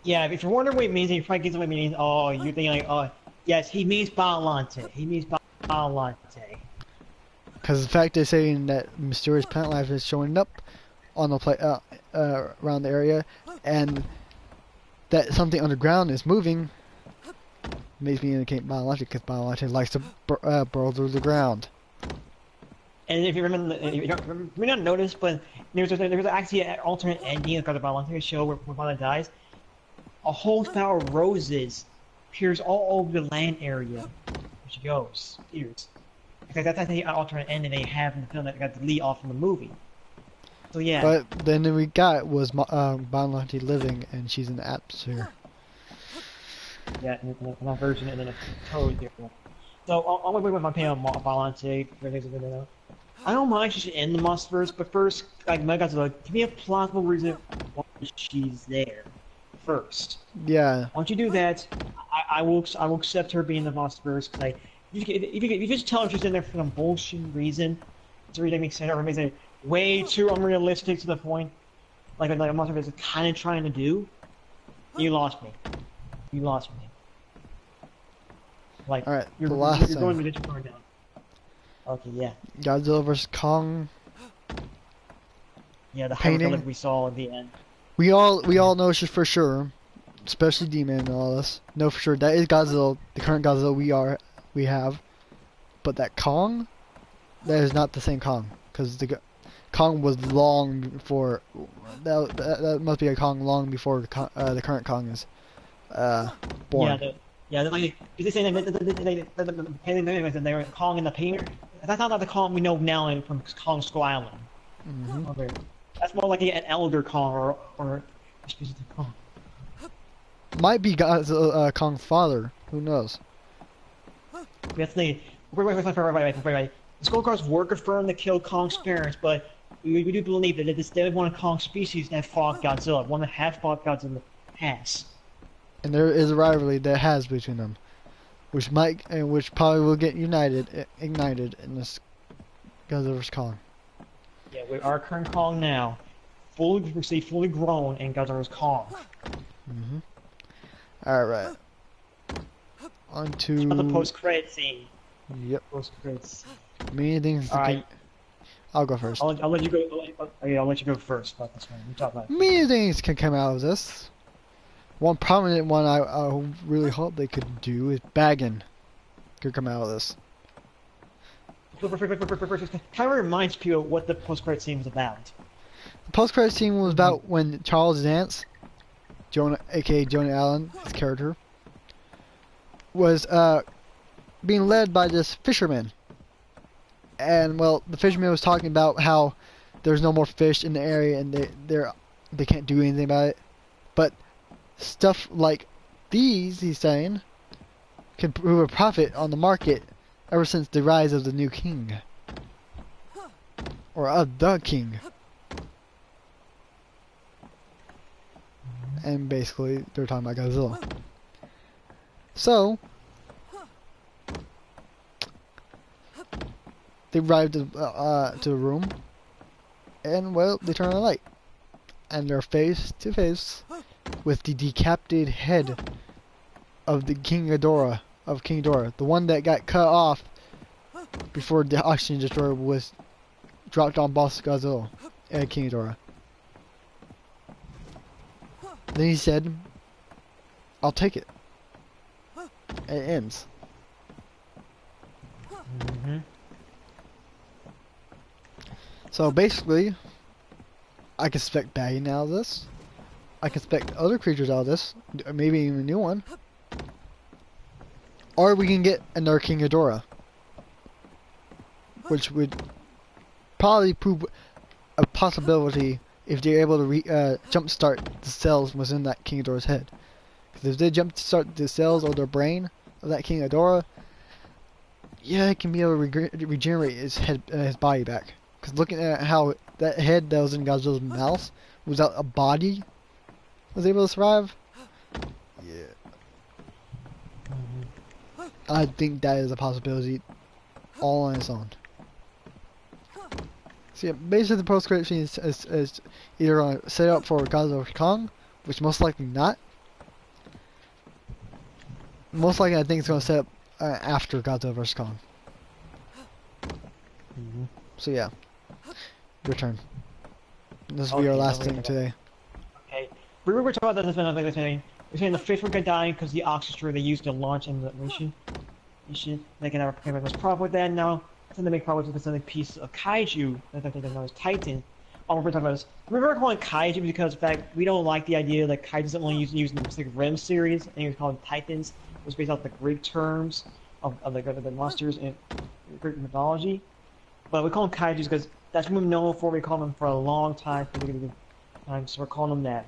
Yeah, if you're wondering what it means, you probably get what it means. Oh, you're thinking like, oh, yes, he means Biollante. He means Biollante. Because the fact they're saying that mysterious plant life is showing up on the around the area, and that something underground is moving, makes me indicate Biollante, because Biollante likes to burrow through the ground. And if you remember, you may not notice, but there was actually an alternate ending of the Biollante show where Biollante dies. A whole flower of roses appears all over the land area where she goes, appears. Because that's the alternate ending they have in the film that got deleted off from the movie. So yeah. But then we got was Biollante living, and she's in the atmosphere. Yeah, in that version, and then a toad here. So I'll wait with my opinion on Biollante. I don't mind she's in the Monsterverse, but first, like Megagodzilla, give me a plausible reason why she's there. First. Yeah. Once you do that, I will accept her being in the Monsterverse because if you just tell her she's in there for some bullshit reason, it's really makes sense or makes it way too unrealistic to the point, like a Monsterverse is kind of trying to do. You lost me. You lost me. Like, all right, you're going with it far down. Okay, yeah. Godzilla vs Kong. Yeah, the painting hyperbolic we saw at the end. We all know for sure, especially D-Man and all this, know for sure that is Godzilla, the current Godzilla we have. But that Kong, that is not the same Kong, because the Kong was long before. That must be a Kong long before the current Kong is born. Yeah, like they say that they were Kong in the painter. That's not the Kong we know now from Kong Skull Island. Mm-hmm. Okay. That's more like an elder Kong or a specific Kong. Might be Godzilla, Kong's father. Who knows? That's the wait. The Skullcrows were confirmed to kill Kong's parents, but we do believe that it's still one of Kong's species that fought Godzilla, one that has fought Godzilla in the past. And there is a rivalry that has between them, which probably will get ignited in this Godzilla vs Kong. Yeah, we are current Kong now. fully grown in Godzilla's Kong. Mm-hmm. All right. On It's not the to. post-credit scene. Yep. Post-credits. Many things. All right. I'll go first. I'll let you go. I'll let you go first about this one. You talk about it. Many things can come out of this. One prominent one I really hope they could do is bagging could come out of this. Kind of reminds people what the post-credit scene was about. The post-credit scene was about when Charles Dance, Jonah, aka Jonah Allen, his character, was being led by this fisherman. And well, the fisherman was talking about how there's no more fish in the area and they can't do anything about it. But stuff like these, he's saying, can prove a profit on the market ever since the rise of the new king. Or of the king. And basically, they're talking about Godzilla. So, they arrived to the room, and well, they turn on the light. And they're face to face with the decapitated head of the King Ghidorah, the one that got cut off before the oxygen destroyer was dropped on Boss Godzilla and King Ghidorah. Then he said, "I'll take it." And it ends. Mm-hmm. So basically, I can expect bagging out of this. I can expect other creatures out of this, maybe even a new one. Or we can get another King Ghidorah, which would probably prove a possibility if they're able to jumpstart the cells within that King Ghidorah's head. Because if they jumpstart the cells or the brain of that King Ghidorah, yeah, it can be able to regenerate his head, his body back. Because looking at how that head that was in Godzilla's mouth without a body was able to survive, yeah, I think that is a possibility all on its own. So yeah, basically the post-credit scene is either going to set up for Godzilla vs. Kong, which most likely not. Most likely I think it's going to set up after Godzilla vs. Kong. Mm-hmm. So yeah, your turn. This will be our last thing today. Okay. We were talking about this thing. We're saying the fish were gonna die because the oxygen they used to launch in the mission. They can never prepare this problem with that now. I think they make problems with this other piece of kaiju that they're known as Titan. All we're talking about is remember calling kaiju because in fact we don't like the idea that kaiju is only used in the Pacific Rim series, and we call them Titans. It was based off the Greek terms of the monsters in Greek mythology. But we call them kaijus because that's what we've known for. We call them for a long time. So we're calling them that.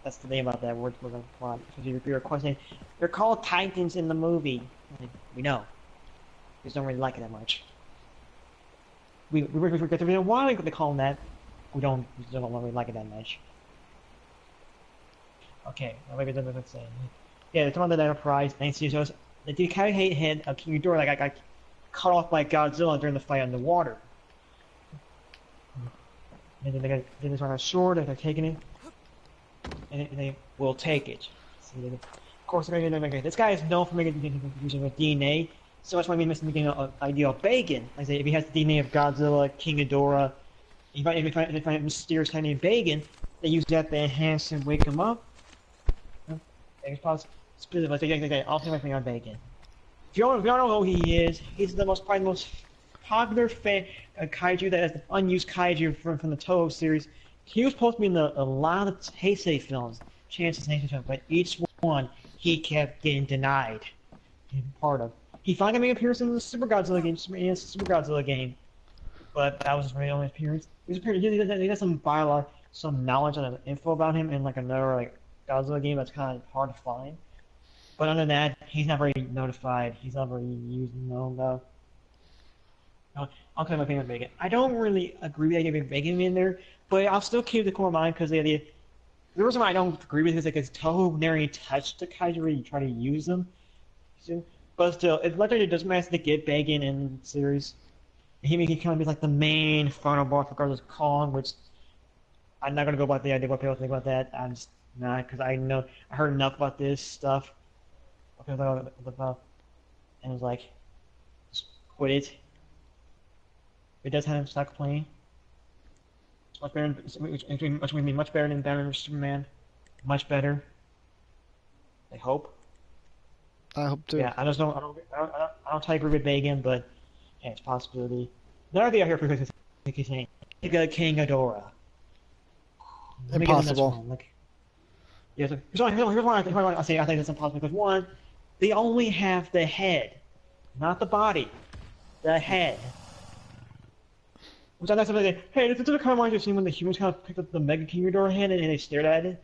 That's the name of that word we're going to call it. If you're questioning, they're called Titans in the movie. We know. We just don't really like it that much. We forget to why they call them that. We don't really like it that much. Okay, maybe let's say. Yeah, they're talking about the Enterprise. And it shows the decapitated head of King Ghidorah that got cut off by Godzilla during the fight underwater. And then they just on a sword, they're taking it, and they will take it. So of course, they're going to this guy is known for making confusion with DNA, so that's why we missed the idea of bacon. Like I say, if he has the DNA of Godzilla, King Ghidorah, if they find a mysterious tiny bacon, they use that to enhance and wake him up. It's possible. Specifically, I'll say my thing on bacon. If you don't know who he is, he's probably the most popular kaiju that has the unused kaiju from the Toho series. He was supposed to be in a lot of Heisei films, but each one he kept getting denied being part of. He finally made an appearance in the Super Godzilla game, but that was his really only appearance. He has some knowledge and info about him in like another Godzilla game that's kind of hard to find. But other than that, he's not very notified. He's not very known about. I'll tell you my opinion on bacon. I don't really agree with the idea of bacon in there, but I'll still keep the core in mind because the idea. The reason why I don't agree with it is because Toho never really touched the kaiju or try to use them. But still, it's legendary. It doesn't matter to get bacon in the series. He kind of be like the main final boss regardless of Kong, which I'm not gonna go about the idea what people think about that. I'm just not because I know I heard enough about this stuff. What people thought about, and it was like, just quit it. It does have stop playing. It's much better. It's going to be much better than Batman vs Superman. Much better. I hope. I hope too. Yeah, I just don't. I don't totally agree with Megan, but yeah, it's a possibility. Another thing I hear because he's saying King Ghidorah. Let me get this Impossible. one. Like, yeah, so here's why I say I think that's impossible. Because one, they only have the head, not the body. The head. Which I know somebody say, hey, this is the kind of you've seen when the humans kind of picked up the Mega King Ghidorah hand and they stared at it.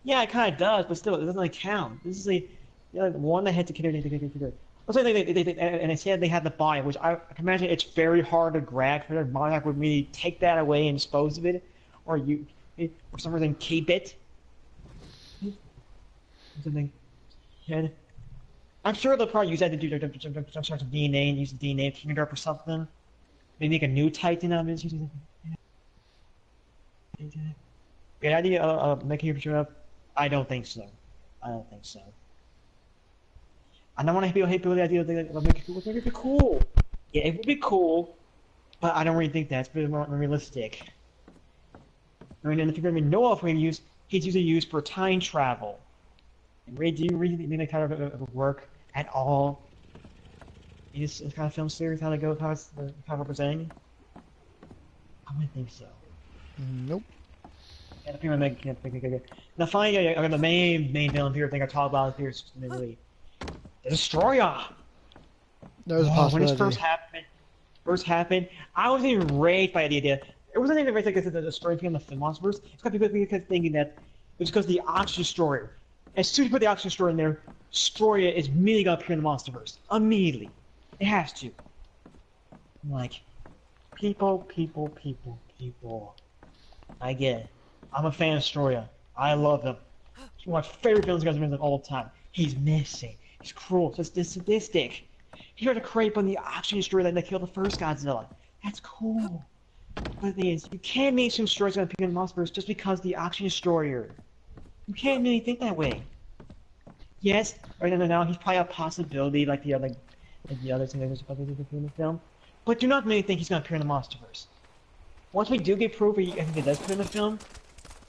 Yeah, it kind of does, but still, it doesn't like count. This is like, one that had to kill it. Let's say and they said they had the body, which I can imagine it's very hard to grab for their mind would really take that away and dispose of it, or for some reason keep it. Something. Yeah. I'm sure they'll probably use that to do some sort of DNA and use the DNA of King Ghidorah for something. Maybe make a new Titan of it. The idea of making your picture up, I don't think so. I don't think so. I don't want to hate people with the idea of making it be cool. Yeah, it would be cool, but I don't really think that's very realistic. I mean, and if you're going to know of when he's usually used for time travel. And do you really think that kind of work at all? Is this kind of film series how it's representing? I don't think so. Nope. Yeah, the people can't think of it. Now, finally, the main villain here thing I talk about here is the Destroyer. There's a When possibility. this first happened, I was enraged by the idea. It wasn't even like the Destroyer thing in the Monsterverse. It's got people thinking that it was because the Oxygen Destroyer. As soon as you put the Oxygen Destroyer in there, Destroyer is immediately gonna appear in the Monsterverse. Immediately. It has to. I'm like, people. I get it. I'm a fan of Destroyer. I love him. He's one of my favorite villains of all time. He's missing. He's cruel. He's sadistic. He tried to create on the Oxygen Destroyer that killed the first Godzilla. That's cool. But the thing is, you can't make some Destroyer's gonna appear in the Monsterverse just because the Oxygen Destroyer. You can't really think that way. Yes, right now he's probably a possibility like the other thing that was supposed to be in the film. But do not really think he's gonna appear in the Monsterverse. Once we do get proof I think it does appear in the film,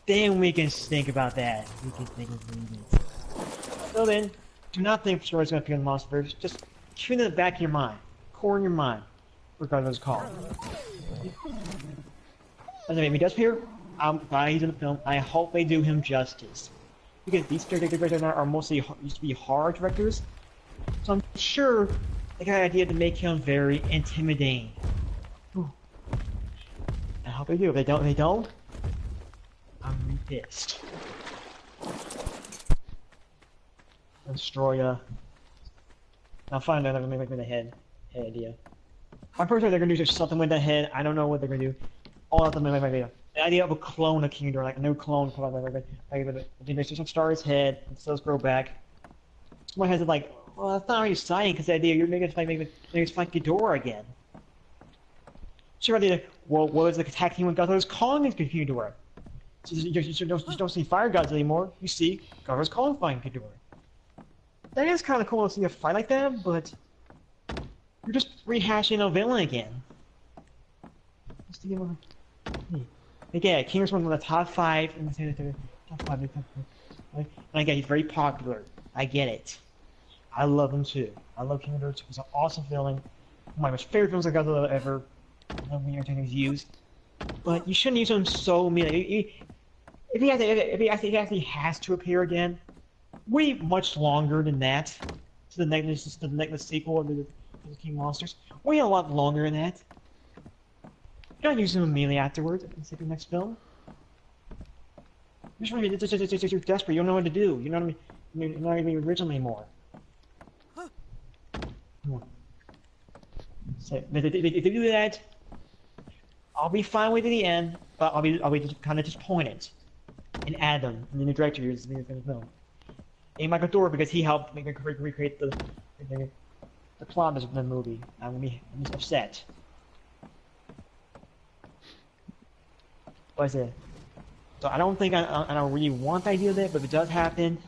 then we can think about that. We can think of it. So then, do not think Destroyer's gonna appear in the Monsterverse. Just keep it in the back of your mind, core in your mind, regardless of what it's called. Anyway, if he does appear, I'm glad he's in the film. I hope they do him justice. Because these directors are mostly used to be horror directors, so I'm sure they got an idea to make him very intimidating. Ooh. I hope they do. If they don't, I'm really pissed. Destroyer. I'll find out if I'm gonna make the head idea. I'm pretty sure they're gonna do something with the head. I don't know what they're gonna do. All of them in my video. The idea of a clone of King Ghidorah, like a new clone, they just start his head, and cells grow back. Someone has it like, well, that's not really exciting because the idea you're making it fight Ghidorah again. Sure, idea. Well, what was the attack team when Godzilla's calling his Ghidorah? You don't see fire gods anymore. You see Godzilla's calling fighting Ghidorah. That is kind of cool to see a fight like that, but you're just rehashing a villain again. Just to give him again, King is one of the top 5 in the top 5. And again, he's very popular. I get it. I love him too. I love King Ghidorah too. He's an awesome villain. One of my most favorite villains I Godzilla ever. I love when he's used. But you shouldn't use him so immediately. If he actually has to appear again, wait much longer than that. To the next sequel of the King Monsters. Wait a lot longer than that. You don't use him immediately afterwards in the next film. You're desperate. You don't know what to do. You know what I mean? You're not even original anymore. So if they do that, I'll be fine with it in the end, but I'll be just kind of disappointed in Adam, and the new director is the film. And Michael Dorr, because he helped recreate the plot of the movie. I'm upset. what is it? So I don't think I don't really want the idea of it, but if it does happen,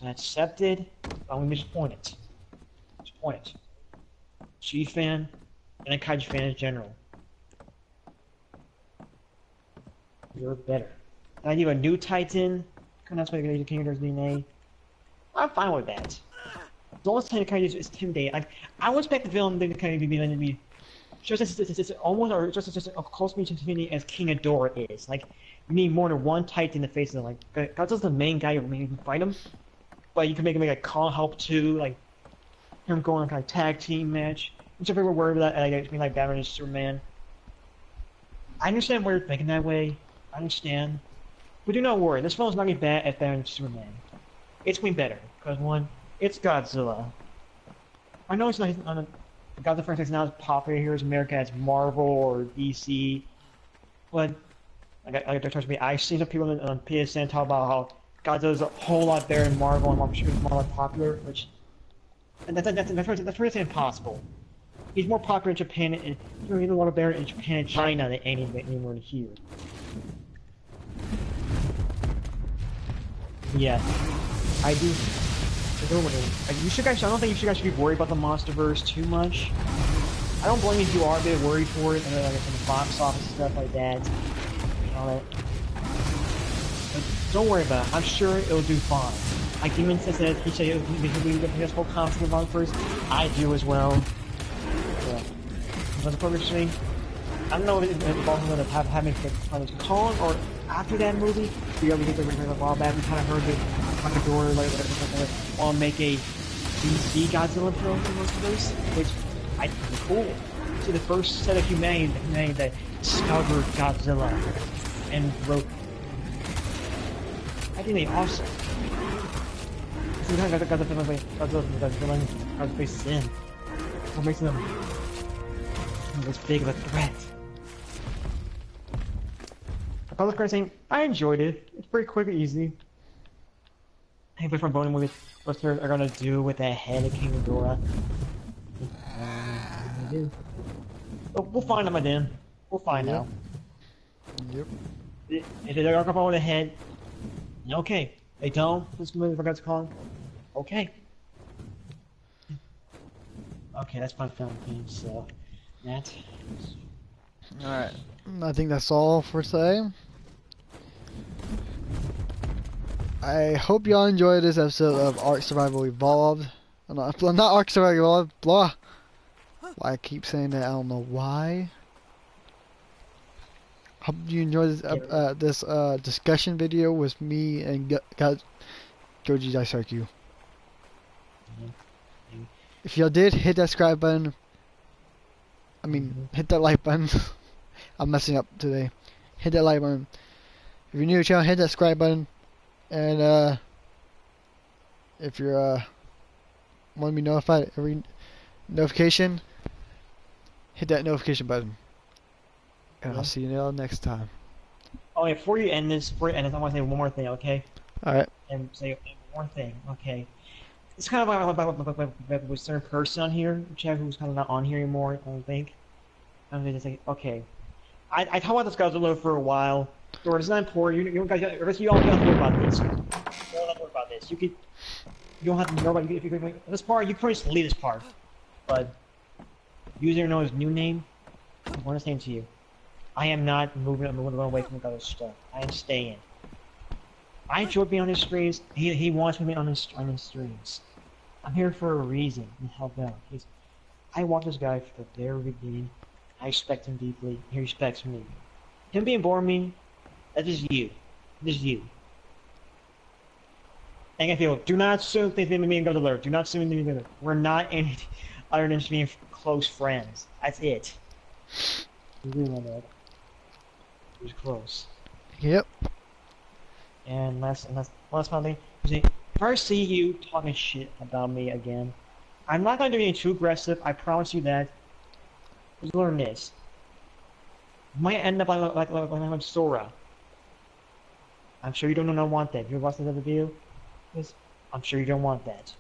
I accept it. I'm disappointed. Disappointed. G fan and a Kaiju fan in general. You're better. The idea of a new Titan, coming out with the Kingdom's DNA. I'm fine with that. As long as Titan Kaiju is intimidating. Like, I would expect the villain to kind of be just as almost or just as close to me to intimidating as King Ghidorah is. Like, you need more than one Titan in the face of them. Like, Godzilla's the main guy who can fight him, but you can make him like call help too, like him going on kind of tag team match. Which if we were worried about that, like, like Batman and Superman. I understand why you're thinking that way. I understand. But do not worry, this film's not going to be bad as Batman and Superman. It's going to be better, because one, it's Godzilla. I know it's not, Godzilla franchise is not as popular here as America as Marvel or DC, but trust me, I've seen some people on PSN talk about how Godzilla's a whole lot better than Marvel and Marvel is more popular, which that's really impossible. He's more popular in Japan and he's a lot better in Japan and China than anywhere here. Yeah, I do. You should guys. I don't think you guys should be worried about the MonsterVerse too much. I don't blame you if you are a bit worried for it, and like from the box office and stuff like that. And all that. But don't worry about it. I'm sure it'll do fine. Like Demon says that he said he has full confidence in MonsterVerse. I do as well. Yeah. But the progress thing, I don't know if Baltimore going to have having fun with Kong or after that movie. We already did the a while back. We kind of heard that Ghidorah want to make a DC Godzilla film for MonsterVerse, which I think is cool. So the first set of humanity that discovered Godzilla and wrote. I think they awesome. So we kind of got the film like Godzilla faces in. What makes them this big of a threat? I was saying I enjoyed it. It's pretty quick and easy. I think different voting movies what they're gonna do with that head of King Ghidorah. We'll find out by then. We'll find out. Yep. If they're gonna go with the head, okay. They don't. This movie forgot to call him. Okay. Okay, that's my film theme. So, Matt. Alright. I think that's all for today. I hope y'all enjoyed this episode of Ark Survival Evolved. Not Ark Survival Evolved, blah. Why I keep saying that, I don't know why. Hope you enjoyed this discussion video with me and Goji Daisuke. If y'all did, hit that subscribe button. I mean, hit that like button. I'm messing up today. Hit that like button. If you're new to the channel, hit that subscribe button. And if you're want to be notified every notification, hit that notification button. And I'll see you all next time. Oh, yeah, before you end this, I want to say one more thing, okay? Alright. And say one more thing, okay? It's kind of about a certain person on here, who's kind of not on here anymore, I don't think. I'm going to say, okay. I talked about this Godzilla for a while. Or it's not important. You guys, you all don't have to worry about this. You don't have to worry about this. You don't have to know about it. This part, you can probably just leave this part. But user knows his new name. I want to say to you. I am not moving away from the other stuff. I am staying. I enjoy being on his streams. He wants me to be on his streams. I'm here for a reason and help out. I want this guy from the very beginning. I respect him deeply. He respects me. Him being born me, that's just you. Just you. And I feel, do not assume things between me and Godzilla. Do not assume things between me. We're not anything other than just being close friends. That's it. You really know that. It was close. Yep. And last thing, if I see you talking shit about me again, I'm not going to do anything too aggressive. I promise you that. Just learn this. You might end up like Sora. I'm sure you don't want that. You watch the other video? Yes. I'm sure you don't want that.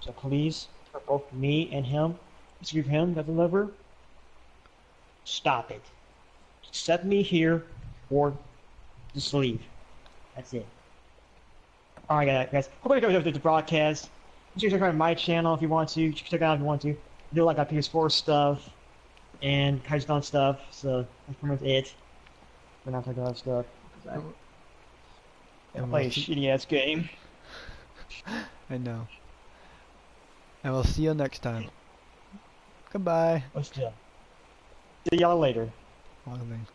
So please, for both me and him, excuse him, the deliver, stop it. set me here or just leave. That's it. Alright guys, hope you enjoyed the broadcast. You should check out my channel if you want to. You should check it out if you want to. I do like PS4 stuff and Kaijun stuff, so that's pretty much it. We're not talking about stuff. I play a shitty ass game. I know. And we'll see you next time. Goodbye. Let's do. See y'all later. Long thing.